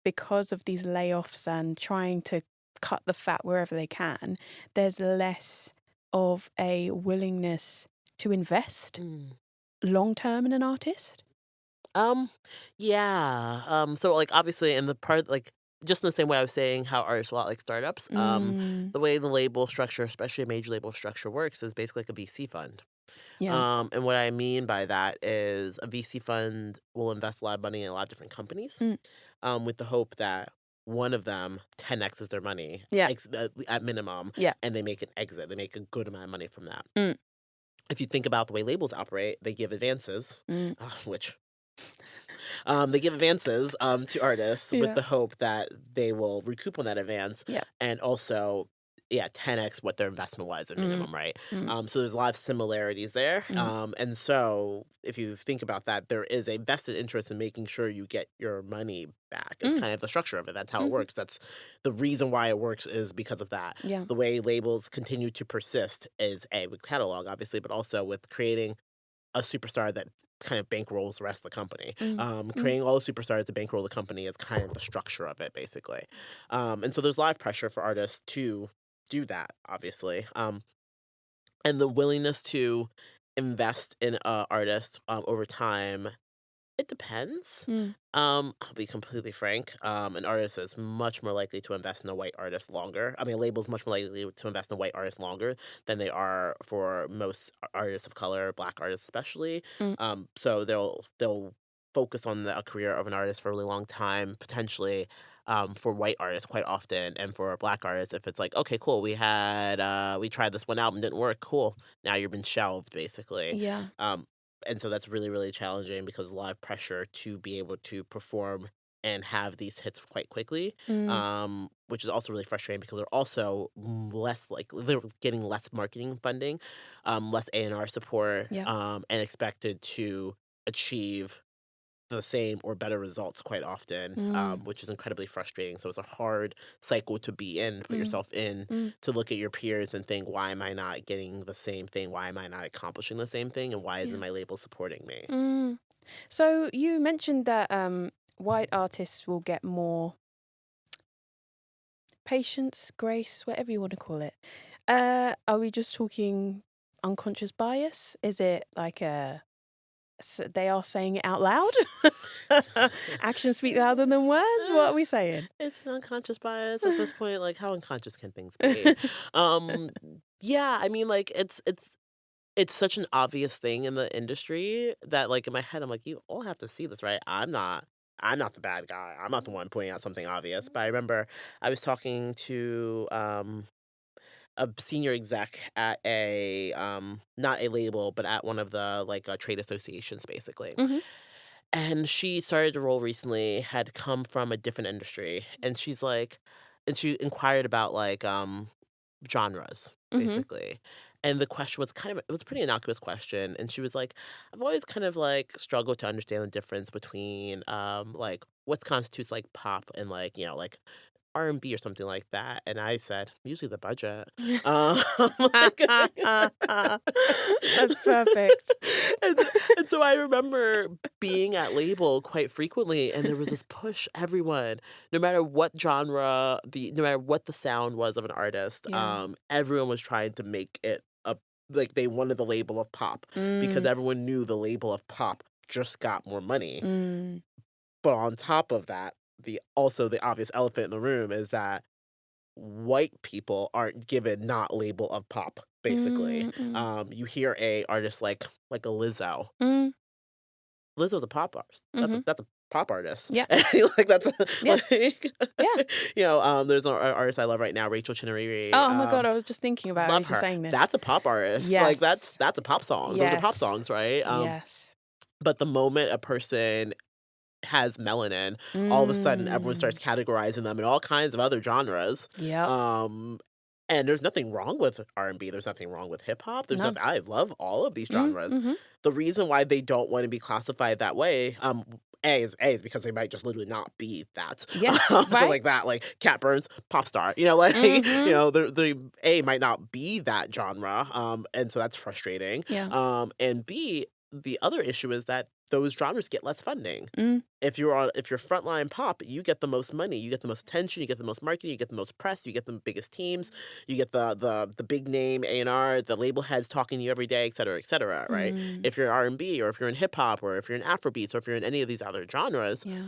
because of these layoffs and trying to cut the fat wherever they can, there's less of a willingness to invest Mm. long term in an artist? Um, yeah. So like obviously in the part like just in the same way I was saying how artists are a lot like startups, Mm, the way the label structure, especially a major label structure works is basically like a VC fund. yeah. And what I mean by that is a VC fund will invest a lot of money in a lot of different companies, Mm, with the hope that one of them 10x's their money yeah. at minimum, Yeah. and they make an exit. They make a good amount of money from that. Mm, If you think about the way labels operate, they give advances, mm, which they give advances to artists with yeah. the hope that they will recoup on that advance Yeah. and also, yeah, 10x what their investment was at Mm, minimum, right? mm, So there's a lot of similarities there. mm, And so if you think about that, there is a vested interest in making sure you get your money back. It's mm, kind of the structure of it. That's how it mhm. works. That's the reason why it works is because of that. Yeah. The way labels continue to persist is A, with catalog, obviously, but also with creating a superstar that kind of bankrolls the rest of the company. Mm, mm, Creating all the superstars to bankroll the company is kind of the structure of it, basically. And so there's a lot of pressure for artists to do that, obviously. And the willingness to invest in artists over time it depends. mm, I'll be completely frank. An artist is much more likely to invest in a white artist longer. I mean, a label's much more likely to invest in a white artist longer than they are for most artists of color, black artists especially. mm, So they'll focus on a career of an artist for a really long time, potentially. For white artists, quite often, and for black artists, if it's like, okay, cool, we tried this one album, didn't work, cool. Now you've been shelved, basically. yeah. Um, and so that's really, really challenging because a lot of pressure to be able to perform and have these hits quite quickly, Mm, which is also really frustrating because they're also less like they're getting less marketing funding, less A&R support, yeah. and expected to achieve the same or better results quite often, Mm, which is incredibly frustrating. So it's a hard cycle to be in, put mm, yourself in, mm, to look at your peers and think, why am I not getting the same thing? Why am I not accomplishing the same thing? And why isn't yeah. my label supporting me? Mm. So you mentioned that white artists will get more patience, grace, whatever you want to call it. Are we just talking unconscious bias? Is it like they are saying it out loud? Actions speak louder than words? What Uh, are we saying? it's an unconscious bias at this point. Like, how unconscious can things be? Um, yeah, I mean, like, it's such an obvious thing in the industry that, like, in my head, I'm like, you all have to see this, right? I'm not the bad guy. I'm not the one pointing out something obvious. But I remember I was talking to a senior exec at a not a label, but at one of the like trade associations, basically. Hmm. And she started a role recently, had come from a different industry, and she's like, and she inquired about like genres, Mhm. basically. And the question was it was a pretty innocuous question. And she was like, I've always kind of like struggled to understand the difference between like what constitutes like pop and like, like R&B or something like that. And I said, usually the budget. Like, That's perfect. and, and so I remember being at Label quite frequently, and there was this push everyone, no matter what the sound was of an artist, Yeah. everyone was trying to make it a like they wanted the label of pop because Mm, everyone knew the label of pop just got more money. mm, But on top of that, the obvious elephant in the room is that white people aren't given not label of pop, basically. mm, mm, You hear a artist like a Lizzo. mm, Lizzo's a pop artist. mhm. That's a pop artist. Yeah. Like that's Yeah. like Yeah. there's an artist I love right now, Rachel Chinariri. Oh my God, I was just thinking about it Love as you're her. saying this. That's a pop artist. Like Yes. that's a pop song. Those are pop Yes. songs, right? Yes. But the moment a person has melanin, all of a sudden everyone Mm. starts categorizing them in all kinds of other genres. Yep. Um, and there's nothing wrong with R&B. There's nothing wrong with hip hop. There's No. nothing. I love all of these genres. Mhm. The reason why they don't want to be classified that way, A is because they might just literally not be that. Yes. So Right? like that, like Cat Burns, pop star. Mhm. The A might not be that genre. And so that's frustrating. Yeah. And B, the other issue is that those genres get less funding. Mm. If you're frontline pop, you get the most money, you get the most attention, you get the most marketing, you get the most press, you get the biggest teams, you get the big name A&R, the label heads talking to you every day, et cetera, right? Mm. If you're in R&B or if you're in hip hop or if you're in Afrobeats or if you're in any of these other genres, Yeah.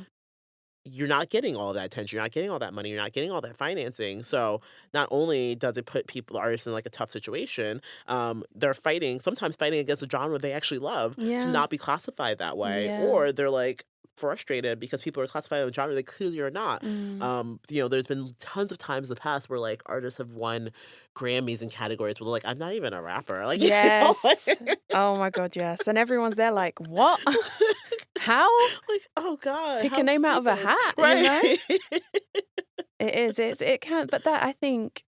you're not getting all that attention, you're not getting all that money, you're not getting all that financing. So not only does it put artists in like a tough situation, they're sometimes fighting against a genre they actually love to Yeah. not be classified that way, Yeah. or they're like frustrated because people are classified in a genre they clearly are not. Mm. There's been tons of times in the past where like artists have won Grammys in categories where they're like, I'm not even a rapper. Like, Yes. Oh my God, yes. And everyone's there like, "What? How?" like, oh God, Pick a how name out of a stupid. hat, you know? Right. It is. It can, but that I think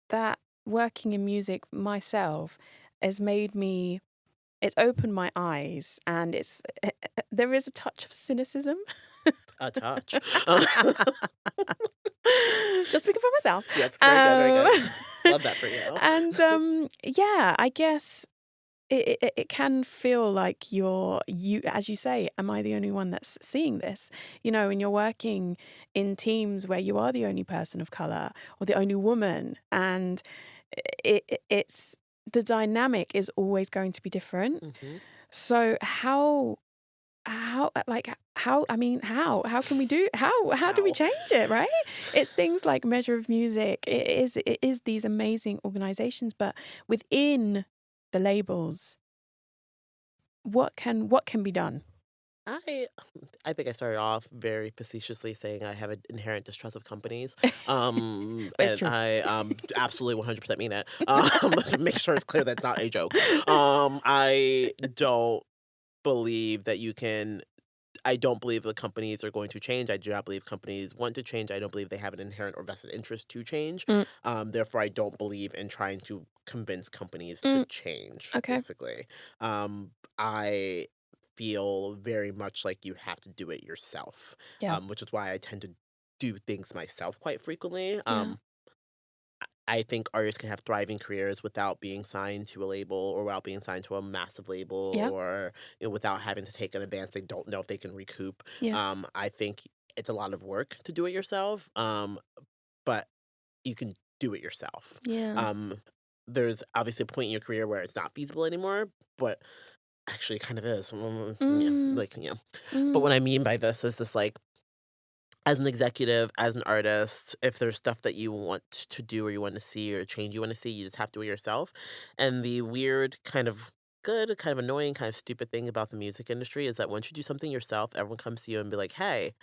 that working in music myself has made me. It's opened my eyes, and there is a touch of cynicism. A touch. Just speaking for myself. Yes, very good, very good. Um, Love that for you. and yeah, I guess it can feel like you, as you say, am I the only one that's seeing this? And you're working in teams where you are the only person of color or the only woman, and it's the dynamic is always going to be different. Mhm. So how can we how do we How? change it, right? It's things like Measure of Music. It is these amazing organizations, but within the labels, what can be done? I I think I started off very facetiously saying I have an inherent distrust of companies. But it's And true. I absolutely 100% mean it. Make sure it's clear that's not a joke. I don't believe that you can I don't believe the companies are going to change. I do not believe companies want to change. I don't believe they have an inherent or vested interest to change. Mm, Therefore, I don't believe in trying to convince companies to mm, change, okay. basically. I feel very much like you have to do it yourself, Yeah. which is why I tend to do things myself quite frequently. Yeah. I think artists can have thriving careers without being signed to a label or without being signed to a massive label Yeah. or without having to take an advance they don't know if they can recoup. Yes. I think it's a lot of work to do it yourself, but you can do it yourself. Yeah. Um, there's obviously a point in your career where it's not feasible anymore, but actually it kind of is. Yeah, Mm, like yeah. But mm, what I mean by this is this like as an executive, as an artist, if there's stuff that you want to do or you want to see or change you want to see, you just have to do it yourself. And the weird, kind of good, kind of annoying, kind of stupid thing about the music industry is that once you do something yourself, everyone comes to you and be like, hey,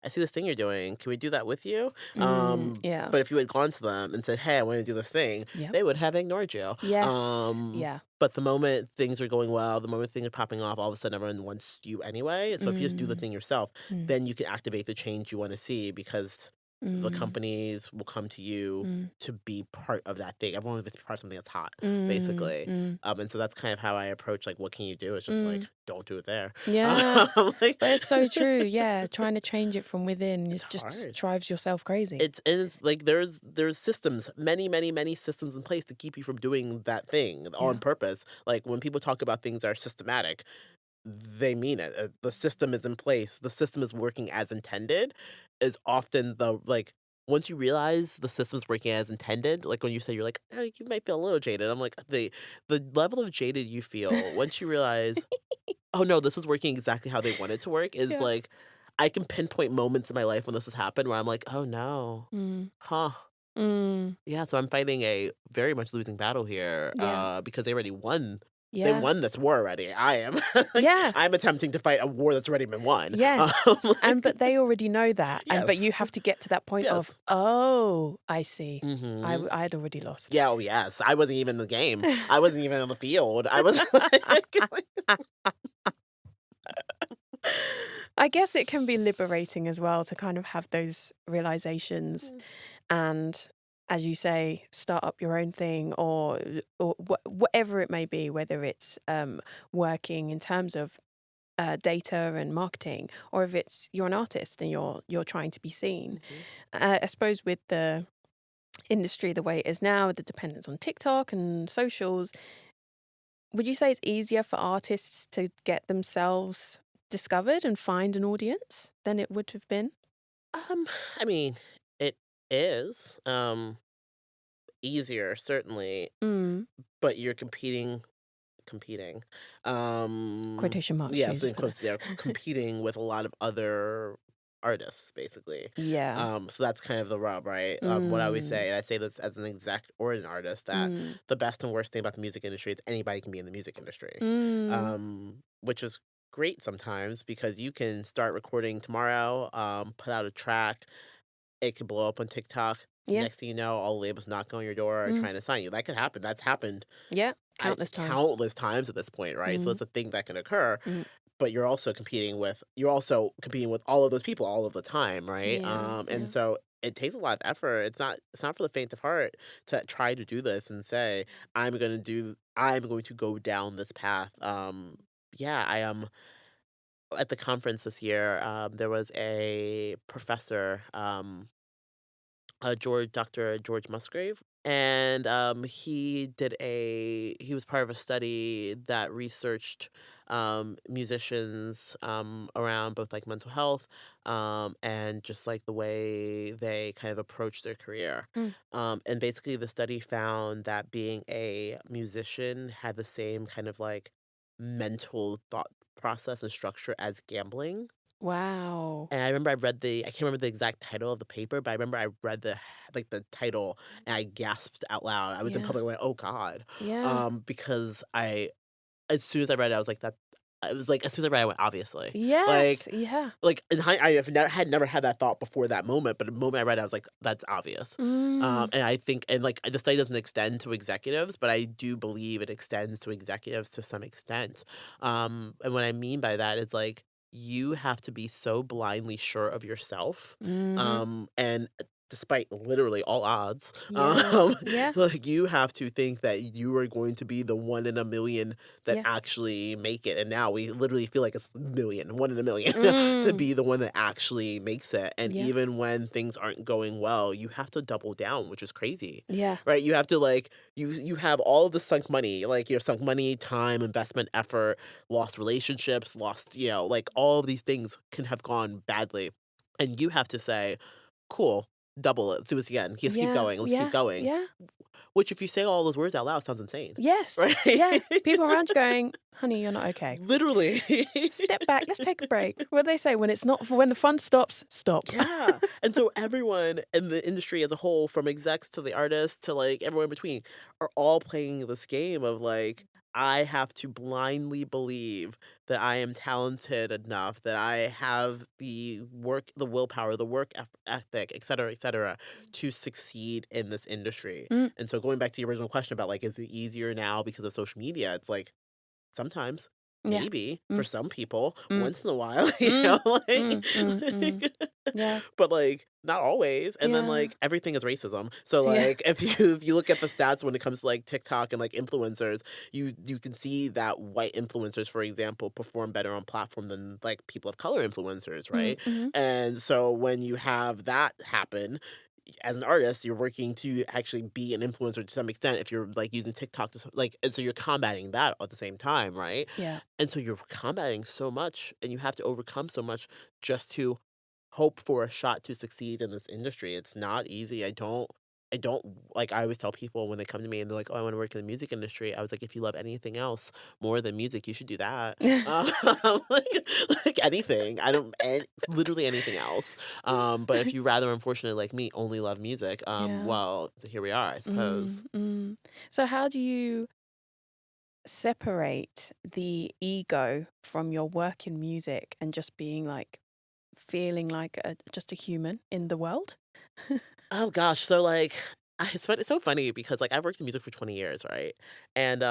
I see this thing you're doing. Can we do that with you? Yeah. But if you had gone to them and said, hey, I want to do this thing, Yep. they would have ignored you. Yes. Yeah. But the moment things are going well, the moment things are popping off, all of a sudden everyone wants you anyway. So if you just do the Mm, thing yourself, mm, then you can activate the change you want to see because the mm, companies will come to you mm, to be part of that thing. Everyone wants to be part of something that's hot, mm, basically. mm, And so that's kind of how I approach like, what can you do? It's just like, mm. don't do it there. Yeah. Like, But it's so true. Yeah. Trying to change it from within it's is just hard. drives yourself crazy. It's like there's systems, many systems in place to keep you from doing that thing Yeah. on purpose. Like when people talk about things are systematic, they mean it. The system is in place. The system is working as intended. Is often the like once you realize the system's working as intended, like when you say you're like, oh, you might feel a little jaded. I'm like the level of jaded you feel once you realize, oh no, this is working exactly how they want it to work. Is Yeah. like I can pinpoint moments in my life when this has happened where I'm like, oh no, Mm, huh. mm. Yeah, so I'm fighting a very much losing battle here, Yeah. because they already won. They Yeah. won this war already. I am, like, Yeah. I'm attempting to fight a war that's already been won. Yes. And Like, but they already know that. And but yes, you have to get to that point of, yes. oh, I see. Hmm. I had already lost. Yeah, oh yes. I wasn't even in the game. I wasn't even on the field. I was like, I guess it can be liberating as well to kind of have those realizations and, as you say, start up your own thing or whatever it may be, whether it's working in terms of data and marketing, or if it's you're an artist and you're trying to be seen. Mhm. I suppose with the industry the way it is now, with the dependence on TikTok and socials, would you say it's easier for artists to get themselves discovered and find an audience than it would have been? Um, I mean, it is easier certainly, Mm. but you're competing. Quotation marks Yes, used in for quotes there, the. competing with a lot of other artists, basically. Yeah. So that's kind of the rub, right? What I always Mm. say, and I say this as an exec or as an artist, that Mm. the best and worst thing about the music industry is anybody can be in the music industry, Mm. which is great sometimes because you can start recording tomorrow, put out a track, it could blow up on TikTok. Yeah. Next thing you know, all the labels knocking on your door are Mm. trying to sign you. That could happen. That's happened Yeah. Countless times. countless times at this point, right? So Mm. it's a thing that can occur, Mm. but you're also competing with all of those people all of the time, right? Yeah. And Yeah. so it takes a lot of effort. It's not for the faint of heart to try to do this and say, I'm going to go down this path. Yeah, I am at the conference this year. There was a professor, Dr. George Musgrave, and he was part of a study that researched musicians around both like mental health and just like the way they kind of approach their career. Mm. And basically, the study found that being a musician had the same kind of like mental thought process and structure as gambling. Wow. And I remember I can't remember the exact title of the paper, but I remember I read the title and I gasped out loud. I was in Yeah. public, I went, "Oh god." Yeah. Because as soon as I read it, I was like that I was like as soon as I read it, I went, "Obviously." Like Yes. Yeah. in I have never had that thought before that moment, but the moment I read it, I was like, "That's obvious." Mm. And I think and like the study doesn't extend to executives, but I do believe it extends to executives to some extent. And what I mean by that is like you have to be so blindly sure of yourself, Mm-hmm. and despite literally all odds, Yeah. Yeah. like you have to think that you are going to be the one in a million that Yeah. actually make it. And now we literally feel like it's a million, one in a million, to Mm. be the one that actually makes it. And Yeah. even when things aren't going well, you have to double down, which is crazy. Yeah. Right? You have to like you have all of the sunk money, like you have sunk money, time, investment, effort, lost relationships, lost, like all of these things can have gone badly. And you have to say, cool, double it, do this again. Let's keep Yeah. going. Let's keep Yeah. going. Yeah. Which if you say all those words out loud sounds insane. Yes. Right? Yeah. People around you going, honey, you're not okay. Literally. Step back. Let's take a break. What do they say? When the fun stops, stop. Yeah. And so everyone in the industry as a whole, from execs to the artists to like everyone in between, are all playing this game of like, I have to blindly believe that I am talented enough, that I have the willpower, the work ethic, et cetera, to succeed in this industry. Mm, And so going back to your original question about like, is it easier now because of social media? It's like sometimes, yeah. maybe for Mm, some people, mm, once in a while, mm, like, mm, mm, mm. Yeah. but like not always. And then Yeah. like everything is racism. So Yeah. like if you look at the stats when it comes to like TikTok and like influencers, you can see that white influencers, for example, perform better on platform than like people of color influencers, Mm, right? mhm. And so when you have that happen, as an artist, you're working to actually be an influencer to some extent if you're like using TikTok to like, and so you're combating that at the same time, right? Yeah. And so you're combating so much and you have to overcome so much just to hope for a shot to succeed in this industry. It's not easy. I don't like I always tell people when they come to me and they're like, "Oh, I want to work in the music industry." I was like, "If you love anything else more than music, you should do that." Um, like, like anything. I don't literally anything else. But if you rather unfortunately like me only love music, Yeah. well, here we are, I suppose. Mm, mm. So how do you separate the ego from your work in music and just being like feeling like just a human in the world? Oh gosh, so like it's so funny because like I worked in music for 20 years, right? And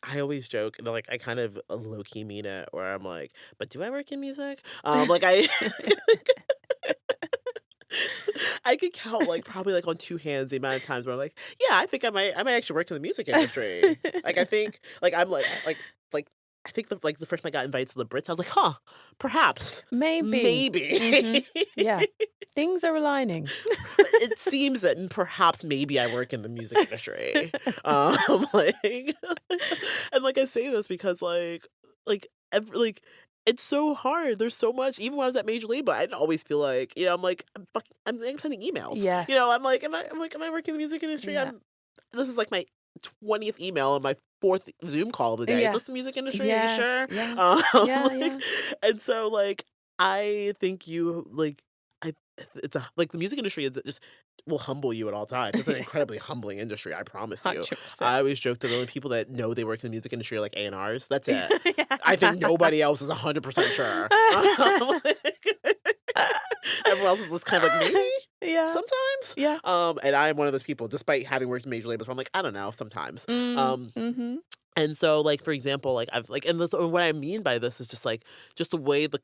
I always joke and like I kind of low key mean it where I'm like, but do I work in music? Like I I could count like probably like on two hands the amount of times where I'm like, yeah, I might actually work in the music industry. Like I think like I'm like I think the first time I got invited to the Brits, I was like, huh, perhaps. Maybe. Maybe. Hmm. Yeah. Things are aligning. It seems that perhaps maybe I work in the music industry. Like, and like I say this because like it's so hard. There's so much. Even when I was at major label, I didn't always feel like I'm like I'm sending emails. Yeah. Am I working in the music industry? Yeah. This is like my 20th email and my fourth Zoom call of the day. Is Yeah. this the music industry? Are you Yes. sure? Yeah. Um, Yeah. like, Yeah. and so like I think you like I it's a like the music industry is just will humble you at all times. It's an Yeah. incredibly humbling industry, I promise you. 100%. I always joke that the only people that know they work in the music industry are like A&Rs. That's it. I think Yeah. nobody else is 100% sure. Everyone else is just kind of like maybe Yeah. sometimes. Yeah. And I am one of those people, despite having worked in major labels, where I'm like, I don't know, sometimes. Mm, Um, mhm. and so, like for example, like I've like, and this, what I mean by this is just like just the way the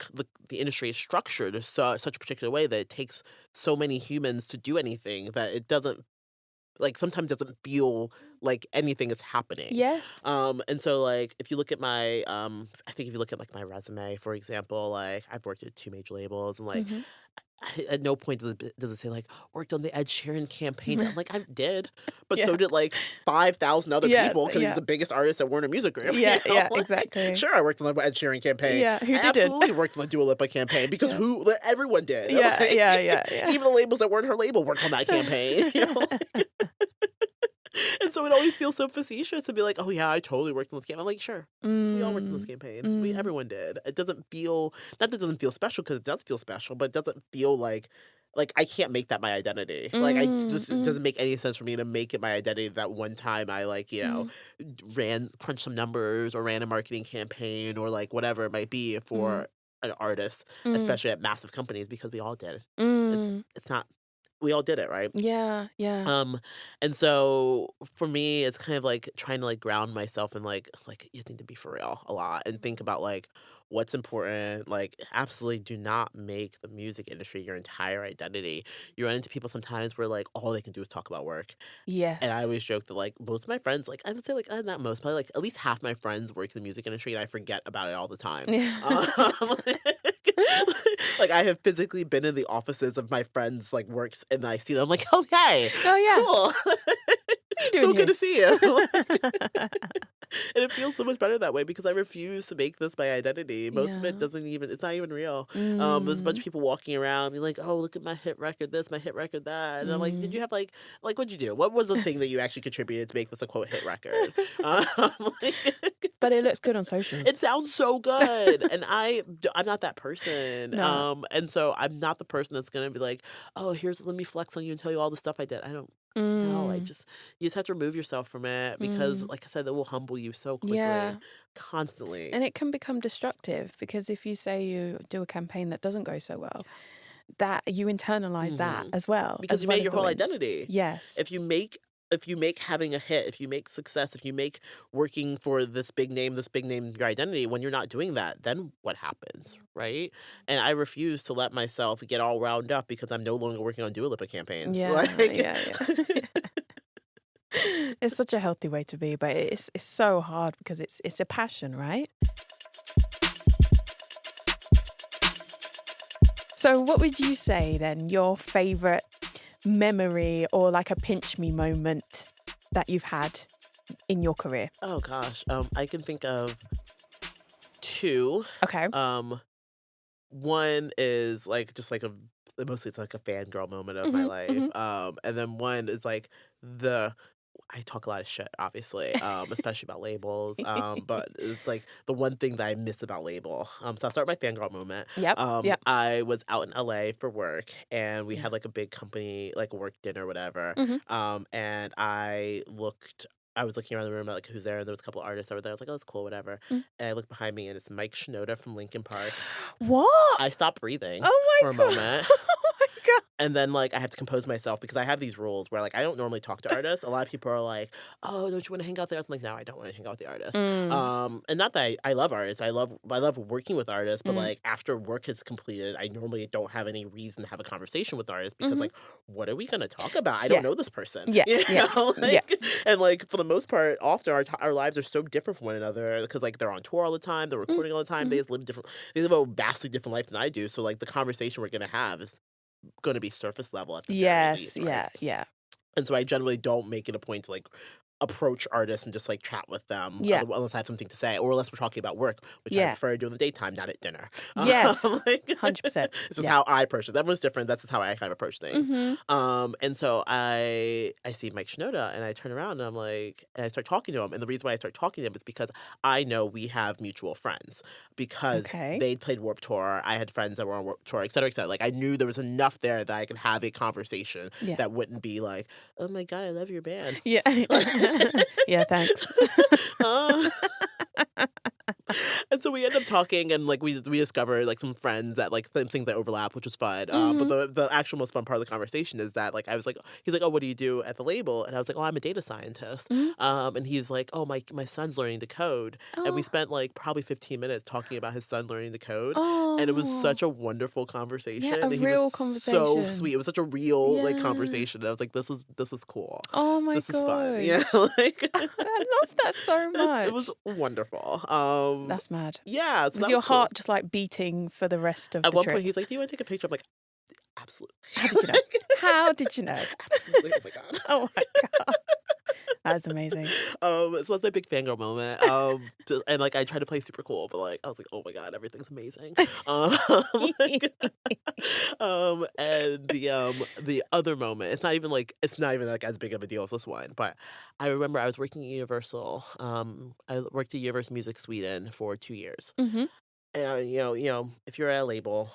industry is structured is such a particular way that it takes so many humans to do anything that it doesn't like sometimes doesn't feel like anything is happening. Yes. And so like if you look at my I think if you look at like my resume, for example, like I've worked at two major labels and like Mhm. at no point does it say like worked on the Ed Sheeran campaign. I'm like I did, but Yeah. so did like 5,000 other Yes. people because he's Yeah. the biggest artist at Warner Music Group. Yeah. Yeah. Like, Exactly. sure, I worked on the Ed Sheeran campaign. Yeah. Who I didn't? absolutely worked on the Dua Lipa campaign because Yeah. everyone did. Yeah. Like, Yeah. Yeah. Yeah. even the labels that weren't her label worked on that campaign. And so it always feels so facetious to be like, "Oh yeah, I totally worked on this campaign." I'm like, "Sure, we all worked on this Mm, campaign. mm, Everyone did." It doesn't feel not that it doesn't feel special because it does feel special, but it doesn't feel like I can't make that my identity. Like I mm, just it mm, doesn't make any sense for me to make it my identity that one time I like mm, ran crunched some numbers or ran a marketing campaign or like whatever it might be mm, for an artist, mm, especially at massive companies because we all did it. mm. It's not we all did it, right? Yeah. Yeah. Um, and so for me, it's kind of like trying to like ground myself and like you need to be for real a lot and think about like what's important. Like absolutely do not make the music industry your entire identity. You run into people sometimes where like all they can do is talk about work. And I Yes. always joke that like most of my friends, like I would say like not most, but like at least half my friends work in the music industry and I forget about it all the time. Yeah. Um, like I have physically been in the offices of my friends like works and I see them I'm like, okay, Oh yeah. cool. What are you So doing good here? to see you. And it feels so much better that way because I refuse to make this my identity. Most of it Yeah. doesn't even it's not even real. There's a bunch Mm, of people walking around being like, "Oh, look at my hit record this, my hit record that." And I'm like, "Did mm. you have like what'd you do? What was the thing that you actually contributed to make this a quote hit record?" Like But it looks good on it socials. sounds so good, and I'm not that person, No. and so I'm not the person that's gonna be like, "Oh, let me flex on you and tell you all the stuff I did." No, Mm. you just have to remove yourself from it because, Mm. like I said, it will humble you so quickly, Yeah. constantly. And it can become destructive because if you say you do a campaign that doesn't go so well, that you internalize that hmm Because as you well made as your the whole wins. identity. Yes. If you make having a hit, if you make success, if you make working for this big name your identity, when you're not doing that, then what happens, right? And I refuse to let myself get all wound up because I'm no longer working on Dua Lipa campaigns. Yeah, Like, yeah, yeah. It's such a healthy way to be, but it's so hard because it's a passion, right? So what would you say then, your favorite memory or like a pinch me moment that you've had in your career? oh gosh, I can think of two. Okay. Um, One is like just like a mostly it's like a fangirl moment of my Mhm. life. Mhm. And then one is like the I talk a lot of shit, obviously, especially about labels. But it's like the one thing that I miss about label. So I'll start my fangirl moment. Yep. Yep. I was out in LA for work, and we Yeah. had like a big company like work dinner, whatever. Mhm. And I was looking around the room at like who's there, and there was a couple artists over there. I was like, oh, that's cool, whatever. Mm. And I look behind me, and it's Mike Shinoda from Linkin Park. What? I stopped breathing Oh for a my god. moment. Oh my god. And then, like, I have to compose myself because I have these rules where, like, I don't normally talk to artists. A lot of people are like, "Oh, don't you wanna hang out there?" I'm like, "No, I don't wanna hang out with the artists." Mm. And not that I love artists. I love working with artists, but, Mm. like, after work is completed, I normally don't have any reason to have a conversation with artists because, Mhm. like, what are we gonna talk about? I don't Yeah. know this person, Yeah. you Yeah. know? Yeah. And, like, for the most part, often our lives are so different from one another because, like, they're on tour all the time, they're Mm. recording all the time, Mhm. they live a vastly different life than I do, so, like, the conversation we're gonna have is gonna be surface level at the very Yes. least, right? Yeah. Yeah. And so I generally don't make it a point to, like, approach artists and just, like, chat with them, Yeah. unless I have something to say, or unless we're talking about work, which I Yeah. prefer to do in the daytime, not at dinner. Yes. Like, 100%. this is Yeah. how I approach this. Everyone's different. That's just how I kind of approach things. Mhm. And so I see Mike Shinoda, and I turn around, and I'm like and I start talking to him, and the reason why I start talking to him is because I know we have mutual friends because Okay. they played Warped Tour, I had friends that were on Warped Tour, et cetera, et cetera. Like, I knew there was enough there that I could have a conversation Yeah. that wouldn't be like, "Oh my god, I love your band." Yeah. Yeah, thanks. Uh, and so we end up talking, and like we discover like some friends that like things that overlap, which was fun. But Mhm. the actual most fun part of the conversation is that like I was like, he's like, "Oh, what do you do at the label?" And I was like, "Oh, I'm a data scientist." Mhm. And he's like, "Oh, my son's learning to code," and we Oh. spent like probably 15 minutes talking about his son learning to code, and it was Oh. such a wonderful Yeah, conversation, a and he was real so conversation. sweet. It was such a real like Yeah. conversation. And I was like, "This is cool. Oh my This is fun." Yeah, gosh. like I love that so it was much. wonderful. That's mad. Yeah, so Was that was your cool. heart just like beating for the rest of At the one point, trip? he's like, "Do you wanna take a picture?" I'm like, "Absolutely." How did you know? How did you know? Absolutely, oh my god. Oh my god. That is amazing. So that's my big fangirl moment, and, like, I tried to play super cool, but, like, I was like, "Oh my god, everything's amazing." Um, like, and the other moment, it's not even, like, as big of a deal as this one, but I remember I was working at Universal, I worked at Universal Music Sweden for 2 years. Mhm. And, if you're at a label,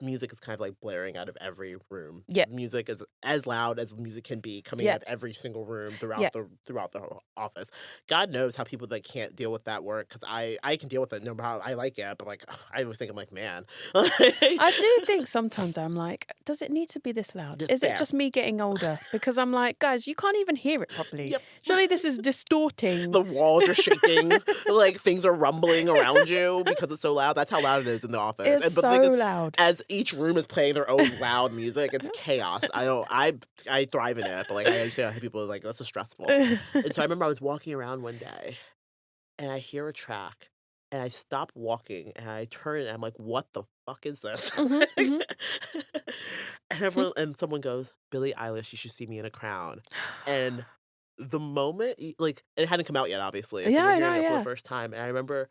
music is kind of like blaring out of every room. Yep. Music is as loud as music can be coming out Yep. of every single room Yep. throughout the whole office. God knows how people that can't deal with that work because I can deal with it no matter how I like it, but like I was thinking like man, I do think sometimes I'm like, does it need to be this loud? just Is it fair. just me getting older? Because I'm like, guys, you can't even hear it properly. Yep. Surely this is distorting. The walls are shaking, like things are rumbling around you because it's so loud. That's how loud it is in the office. It's And but the thing so is, loud. as each room is playing their own loud music, it's chaos. I thrive in it, but like I understand how people are like that's just stressful. And so I remember I was walking around one day and I hear a track and I stop walking and I turn and I'm like, what the fuck is this? Mhm. Mhm. And someone goes, Billie Eilish, you should see me in a crown. And the moment like it hadn't come out yet, obviously. And so Yeah, we're I hearing know, it for the yeah. first time. And I remember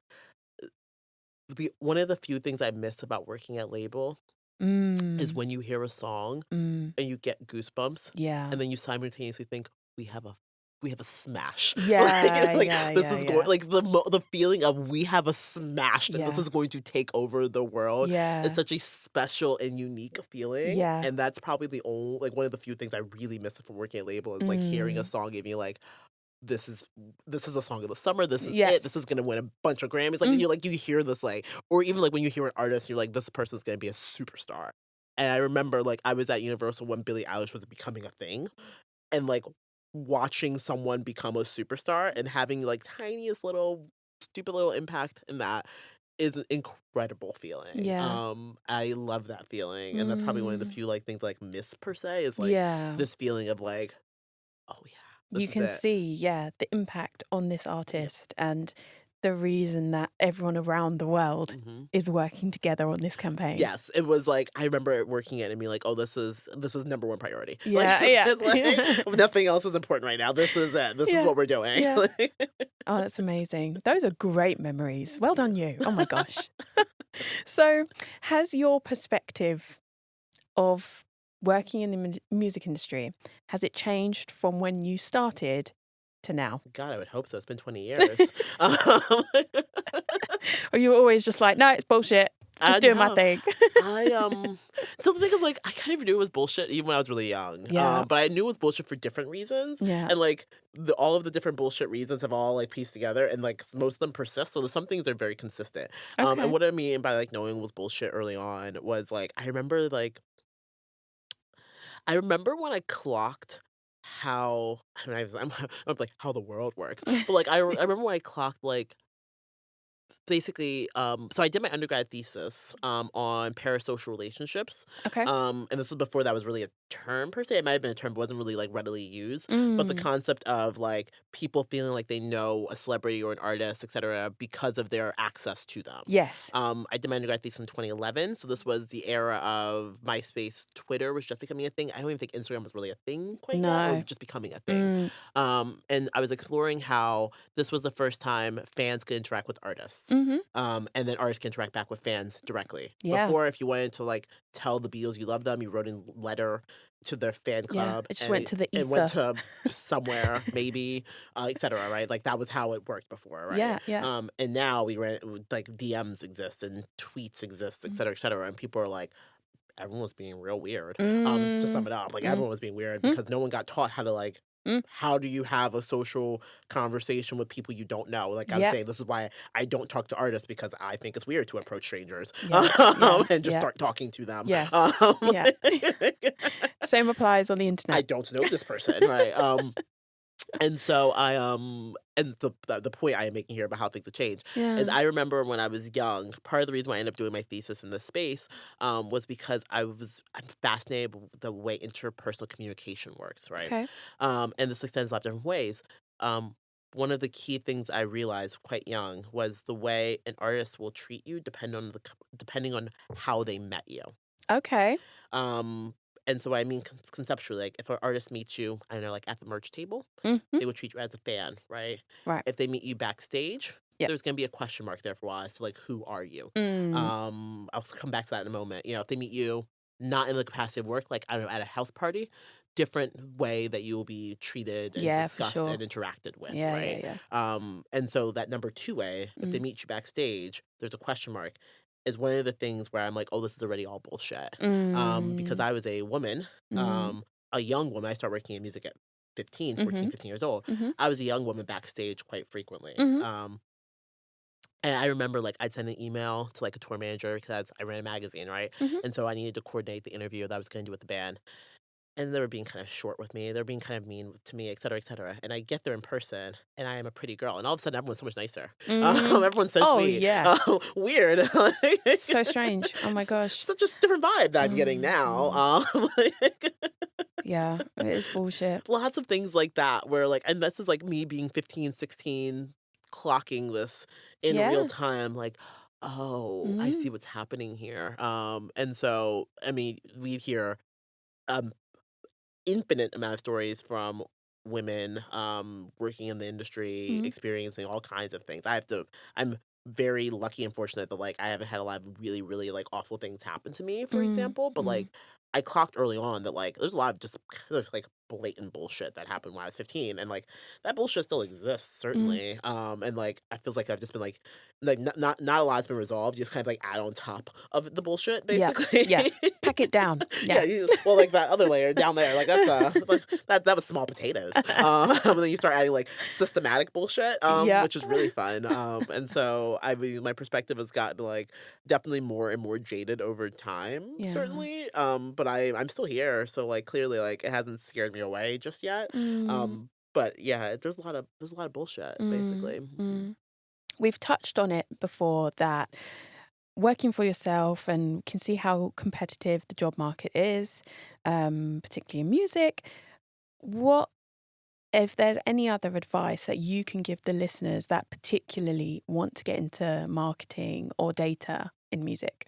the one of the few things I miss about working at label is Mm. when you hear a song Mm. and you get goosebumps Yeah. and then you simultaneously think, we have a we have a smash. Yeah, Like yeah, this yeah, is going yeah. like the feeling of we have a smash and this Yeah. is going to take over the world is Yeah. such a special and unique feeling. Yeah. And that's probably the only like one of the few things I really miss from working at label is like hearing a Mm. song and being like, this is this is a song of the summer. This is it. Yes. This is gonna win a bunch of Grammys. Like Mm. you hear this like, or even like when you hear an artist, you're like, this person's gonna be a superstar. And I remember like I was at Universal when Billie Eilish was becoming a thing, and like watching someone become a superstar and having like tiniest little stupid little impact in that is an incredible feeling. Yeah. I love that feeling, and that's probably one of the Mm. few like things I, like miss per se is like Yeah. this feeling of like, oh yeah, You this is can it. see, yeah, the impact on this Yep. artist and the reason that everyone around the world Hmm. is working together on this campaign. Yes, it was like I remember working it and being like, "Oh, this is number one priority. Like Yeah, this yeah. is like nothing else is important right now. This is it. This is Yeah. what we're doing." Yeah. Oh, that's amazing. Those are great memories. Thank Well you. done, you. Oh my gosh. So, has your perspective of working in the music industry, has it changed from when you started to now? God, I would hope so. It's been 20 years. Um, Or you were always just like, no, it's bullshit. Just doing my no, thing. I so the thing is like I kind of knew it was bullshit even when I was really young. Yeah. But I knew it was bullshit for different reasons. Yeah. And like all of the different bullshit reasons have all like pieced together and like most of them persist. So there's some things that are very consistent. And Okay. what I mean by like knowing it was bullshit early on was like I remember when I clocked how I mean, I'm like how the world works. But like I remember when I clocked like basically, so I did my undergrad thesis on parasocial relationships. Okay. And this was before that was really a term per se. It might have been a term, but wasn't really like readily used. But the Mm. concept of like people feeling like they know a celebrity or an artist, etc., because of their access to them. Yes. I did my undergrad thesis in 2011, so this was the era of MySpace. Twitter was just becoming a thing. I don't even think Instagram was really a thing quite yet, or No. just becoming a thing. Mm. And I was exploring how this was the first time fans could interact with artists. Mm-hmm. And then artists can interact back with fans directly. Yeah. Before, if you wanted to like tell the Beatles you love them, you wrote a letter to their fan Yeah. club It just and went to the it went ether. to somewhere maybe, etc. Right? Like that was how it worked before, right? Yeah. Yeah. And now we ran like DMs exist and tweets exist, etc. And people are like, everyone was being real weird. To Mm. sum it up, like Mm. everyone was being weird Mm. because no one got taught how to like Mm. how do you have a social conversation with people you don't know? Like I'm Yeah. saying, this is why I don't talk to artists because I think it's weird to approach strangers Yeah. Yeah. and just Yeah. start talking to them. Yes. Yeah. Same applies on the I internet. don't know this person, right? And so and the point I am making here about how things have changed is Yeah. I remember when I was young, part of the reason why I ended up doing my thesis in this space was because I'm fascinated with the way interpersonal communication works, right? Okay. And this extends a lot of different ways. Um, one of the key things I realized quite young was the way an artist will treat you depending on how they met you. Okay. Um, and so I mean conceptually, like if an artist meets you, I don't know, like at the merch table, Mm-hmm. they will treat you as a fan, right? Right. If they meet you backstage, Yep. there's gonna be a question mark there for a while as to like who are you? Mm. I'll come back to that in a moment. You know, if they meet you not in the capacity of work, like I don't know, at a house party, different way that you will be treated and Yeah, for discussed sure. and interacted with, Yeah. Yeah. right? Yeah. And so that number two way, if they Mm. meet you backstage, there's a question mark, is one of the things where I'm like, oh, this is already all bullshit. Because Mm. I was a woman, Mm. a young woman. I started working in music at 15, 14, Mm-hmm. 15 years old. Mm-hmm. I was a young woman backstage quite frequently. Mm-hmm. And I remember like I'd send an email to like a tour manager because I ran a magazine, right? Mm-hmm. And so I needed to coordinate the interview that I was going to do with the band. And they were being kind of short with me. They were being kind of mean to me, et cetera, et cetera. And I get there in person, and I am a pretty girl. And all of a sudden, everyone's so much nicer. Mm. Everyone's so Oh, sweet. yeah. Weird. So strange. Oh my gosh. Such a different vibe that I'm getting Mm. now. Yeah, it is bullshit. Lots of things like that where like, and this is like me being 15, 16, clocking this in real Yeah. time, like, oh, I Mm. see what's happening here. And so, I mean, we hear um infinite amount of stories from women working in the industry, Mm. experiencing all kinds of things. I'm very lucky and fortunate that like I haven't had a lot of really, really like awful things happen to me, for Mm. example. But Mm. like I clocked early on that like there's a lot of just there's like blatant bullshit that happened when I was 15, and like that bullshit still exists certainly. And like I feel like I've just been like not a lot's been resolved. You just kind of like add on top of the bullshit Yeah. basically. Yeah. Pack it down. Yeah, Yeah. well, like that other layer down there, like that's like, that was small potatoes. And then you start adding like systematic bullshit, Yeah. which is really fun. And so I mean, my perspective has gotten like definitely more and more jaded over time, Yeah. certainly. But I'm still here, so like clearly like it hasn't scared me away just yet. Mm, But yeah, there's a lot of bullshit mm, basically. mm. We've touched on it before that working for yourself and can see how competitive the job market is, particularly in music. What, if there's any other advice that you can give the listeners that particularly want to get into marketing or data in music?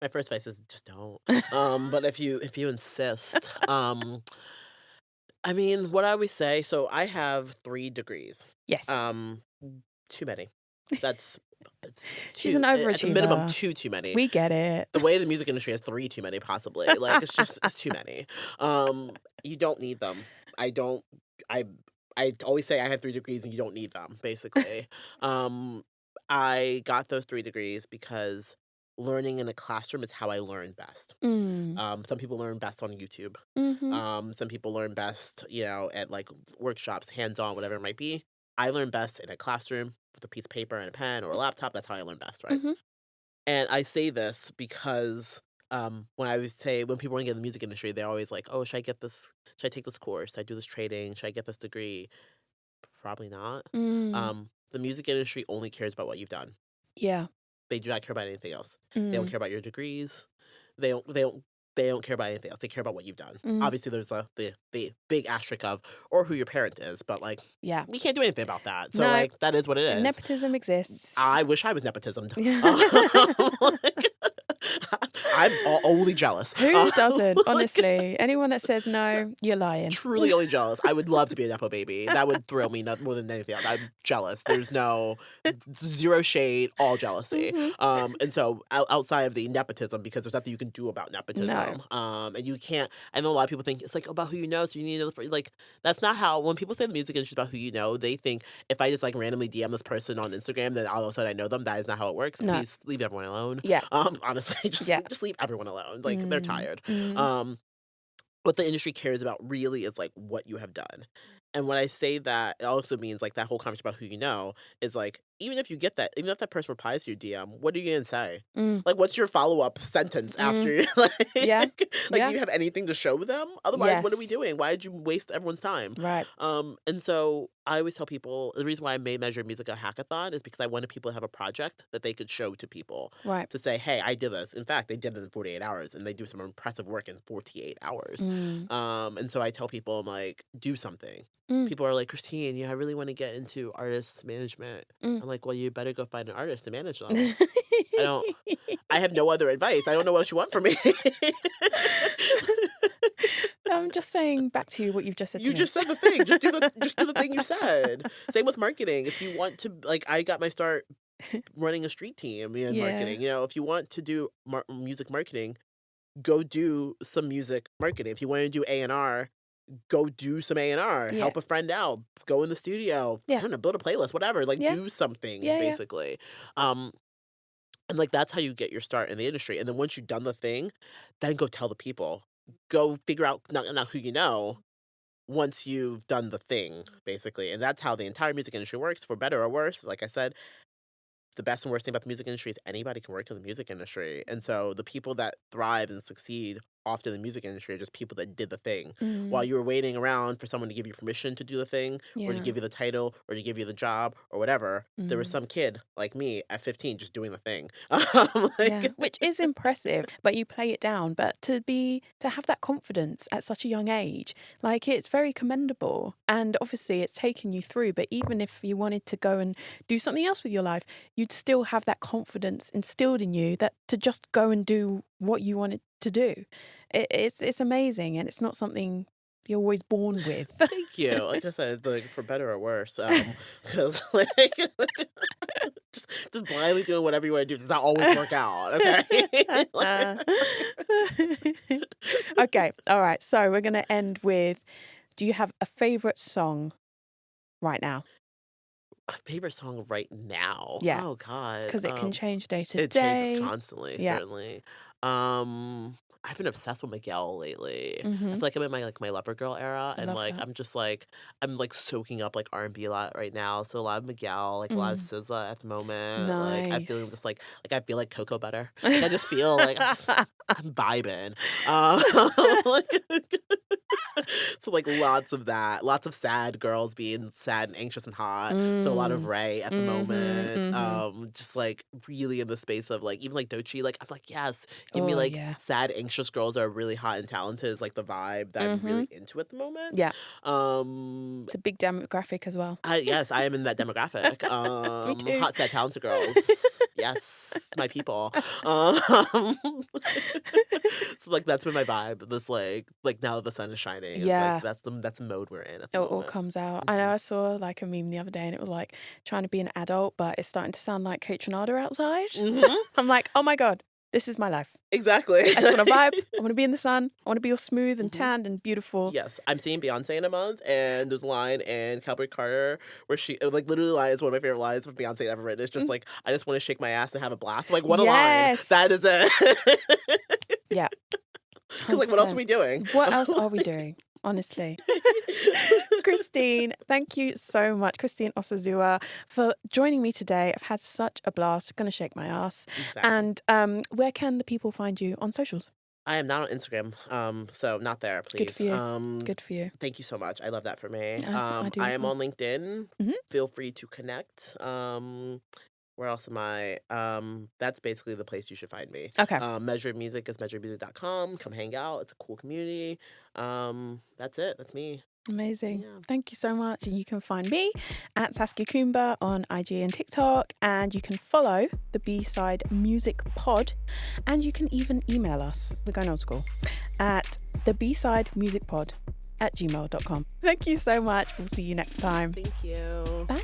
My first advice is just don't. But if you insist, I mean, what I always say, so I have 3 degrees. Yes. Um, Too many. That's it's She's an too at the minimum overachiever. too many. We get it. The way the music industry has 3 too many possibly. Like it's too many. You don't need them. I don't I I always say I have 3 degrees and you don't need them, basically. Um, I got those 3 degrees because learning in a classroom is how I learn best. Mm. Some people learn best on YouTube. Mm-hmm. Some people learn best, at like workshops, hands-on, whatever it might be. I learn best in a classroom with a piece of paper and a pen or a laptop. That's how I learn best, right? Mm-hmm. And I say this because when people want to get in the music industry, they're always like, "Oh, should I take this course? Should I do this training? Should I get this degree?" Probably not. Mm. The music industry only cares about what you've done. Yeah. They do not care about anything else. They don't Mm. care about your degrees. They don't care about anything else. They care about what you've done. Mm. Obviously, there's the big asterisk of or who your parent is, but like Yeah. we can't do anything about that. So No, like that is what it is. nepotism exists. I wish I was nepotism. Yeah. Like, I'm only jealous. Who doesn't? Like, Honestly, anyone that says no, you're lying. truly only jealous. I would love to be a nepo baby. That would thrill me more than anything else. I'm jealous. There's zero shade, all jealousy. Mhm. And so outside of the nepotism, because there's nothing you can do about nepotism. And you can't. I know a lot of people think it's like about who you know, so you need to like. That's not how. When people say the music industry is about who you know, they think if I just like randomly DM this person on Instagram, then all of a sudden I know them. That is not how it works. No. Please leave everyone alone. Yeah. Honestly, Yeah. just leave everyone alone. Like they're tired. Mm. What the industry cares about really is like what you have done. And when I say that, it also means like that whole conversation about who you know is like, even if that person replies to your DM, what are you gonna say? Mm. Like, what's your follow up sentence after you Yeah. like, Yeah. do you have anything to show them? Otherwise, what are we Yes. doing? Why did you waste everyone's time? Right. And so I always tell people the reason why I made Measure Music a hackathon is because I wanted people to have a project that they could show to people Right. to say, hey, I did this. In fact, they did it in 48 hours and they do some impressive work in 48 hours. Mm. And so I tell people, I'm like, do something. Mm. People are like, Christine, yeah, I really want to get into artist management. Mm. I'm like, well, you better go find an artist to manage them. I have no other advice. I don't know what you want from me. I'm just saying back to you what you've just said You to just said the thing. Just do the thing you said. Same with marketing. If you want to, like, I got my start running a street team in Yeah. marketing. If you want to do music marketing, go do some music marketing. If you want to do A&R, go do some A&R. Yeah. Help a friend out. Go in the studio. Yeah. I don't know, build a playlist, whatever. Like, Yeah. do something, Yeah, yeah. basically. And like that's how you get your start in the industry. And then once you've done the thing, then go tell the people. Go figure out not who you know once you've done the thing, basically. And that's how the entire music industry works, for better or worse. Like I said, the best and worst thing about the music industry is anybody can work in the music industry. And so the people that thrive and succeed often in the music industry are just people that did the thing. While Mm. you were waiting around for someone to give you permission to do the thing, or to Yeah. give you the title, or to give you the job, or whatever, there was Mm. some kid like me at 15 just doing the thing. Yeah, which is impressive, but you play it down. But to have that confidence at such a young age, like it's very commendable. And obviously it's taken you through, but even if you wanted to go and do something else with your life, you'd still have that confidence instilled in you that to just go and do what you wanted to do. It's amazing, and it's not something you're always born with. Thank you. Like I said, like for better or worse, because like just blindly doing whatever you want to do does not always work out. Okay. Okay. All right. So we're going to end with, do you have a favorite song right now? A favorite song right now? Yeah. Oh God. Because it can change day to It changes day. constantly, Yeah. certainly. I've been obsessed with Miguel lately. I Mm-hmm. feel like I'm in my lover girl era, I and love like that. I'm like soaking up like R&B a lot right now. So a lot of Miguel, like a lot of SZA at the moment. Like I feel Nice. just like I feel like cocoa butter. Like I just feel like I'm vibing. Like, so like lots of that, lots of sad girls being sad and anxious and hot. So a lot of Mm. Ray at the Mm-hmm. moment. Mm-hmm. Just like really in the space of like even like Doechii. Like I'm like yes, give me Oh, like yeah. sad anxious girls that are really hot and talented is like the vibe that I'm Mm-hmm. really into at the moment. Yeah. Um, It's a big demographic as well. yes, I am in that demographic. Me too. Hot, sad, talented girls. Yes, my people. Um, so like that's been my vibe. This like now that the sun is shining, it's like Yeah. that's the mode we're in at It the all moment. comes out. I know I saw like a meme the other day and it was like trying to be an adult, but it's starting to sound like Kate Tronada outside. Hmm. I'm like, oh my God, this is my life. Exactly. I just want to vibe. I want to be in the sun. I want to be all smooth and Hmm. tanned and beautiful. Yes, I'm seeing Beyonce in a month, and there's a line in Cowboy Carter where she like literally the line is one of my favorite lines of Beyonce ever written. It's just Mm. like I just want to shake my ass and have a blast. I'm like what a line! Yes. That is it. Yeah. Because like what else are we doing? What else are we doing? Honestly. Christine, thank you so much, Christine Osazuwa, for joining me today. I've had such a blast. Gonna shake my ass. Exactly. And where can the people find you on socials? I am not on Instagram, so not there, please. Good for you. Good for you. Thank you so much. I love that for me. I do I as am well. on LinkedIn. Mhm. Feel free to connect. Where else am I? That's basically the place you should find me. Okay. Measured Music is measuredmusic.com. Come hang out. It's a cool community. That's it. That's me. Amazing. Yeah. Thank you so much. And you can find me at Saskia Kumba on IG and TikTok. And you can follow the B-Side Music Pod. And you can even email us, we're going old school, at the B-Side Music Pod at gmail.com. Thank you so much. We'll see you next time. Thank you. Bye.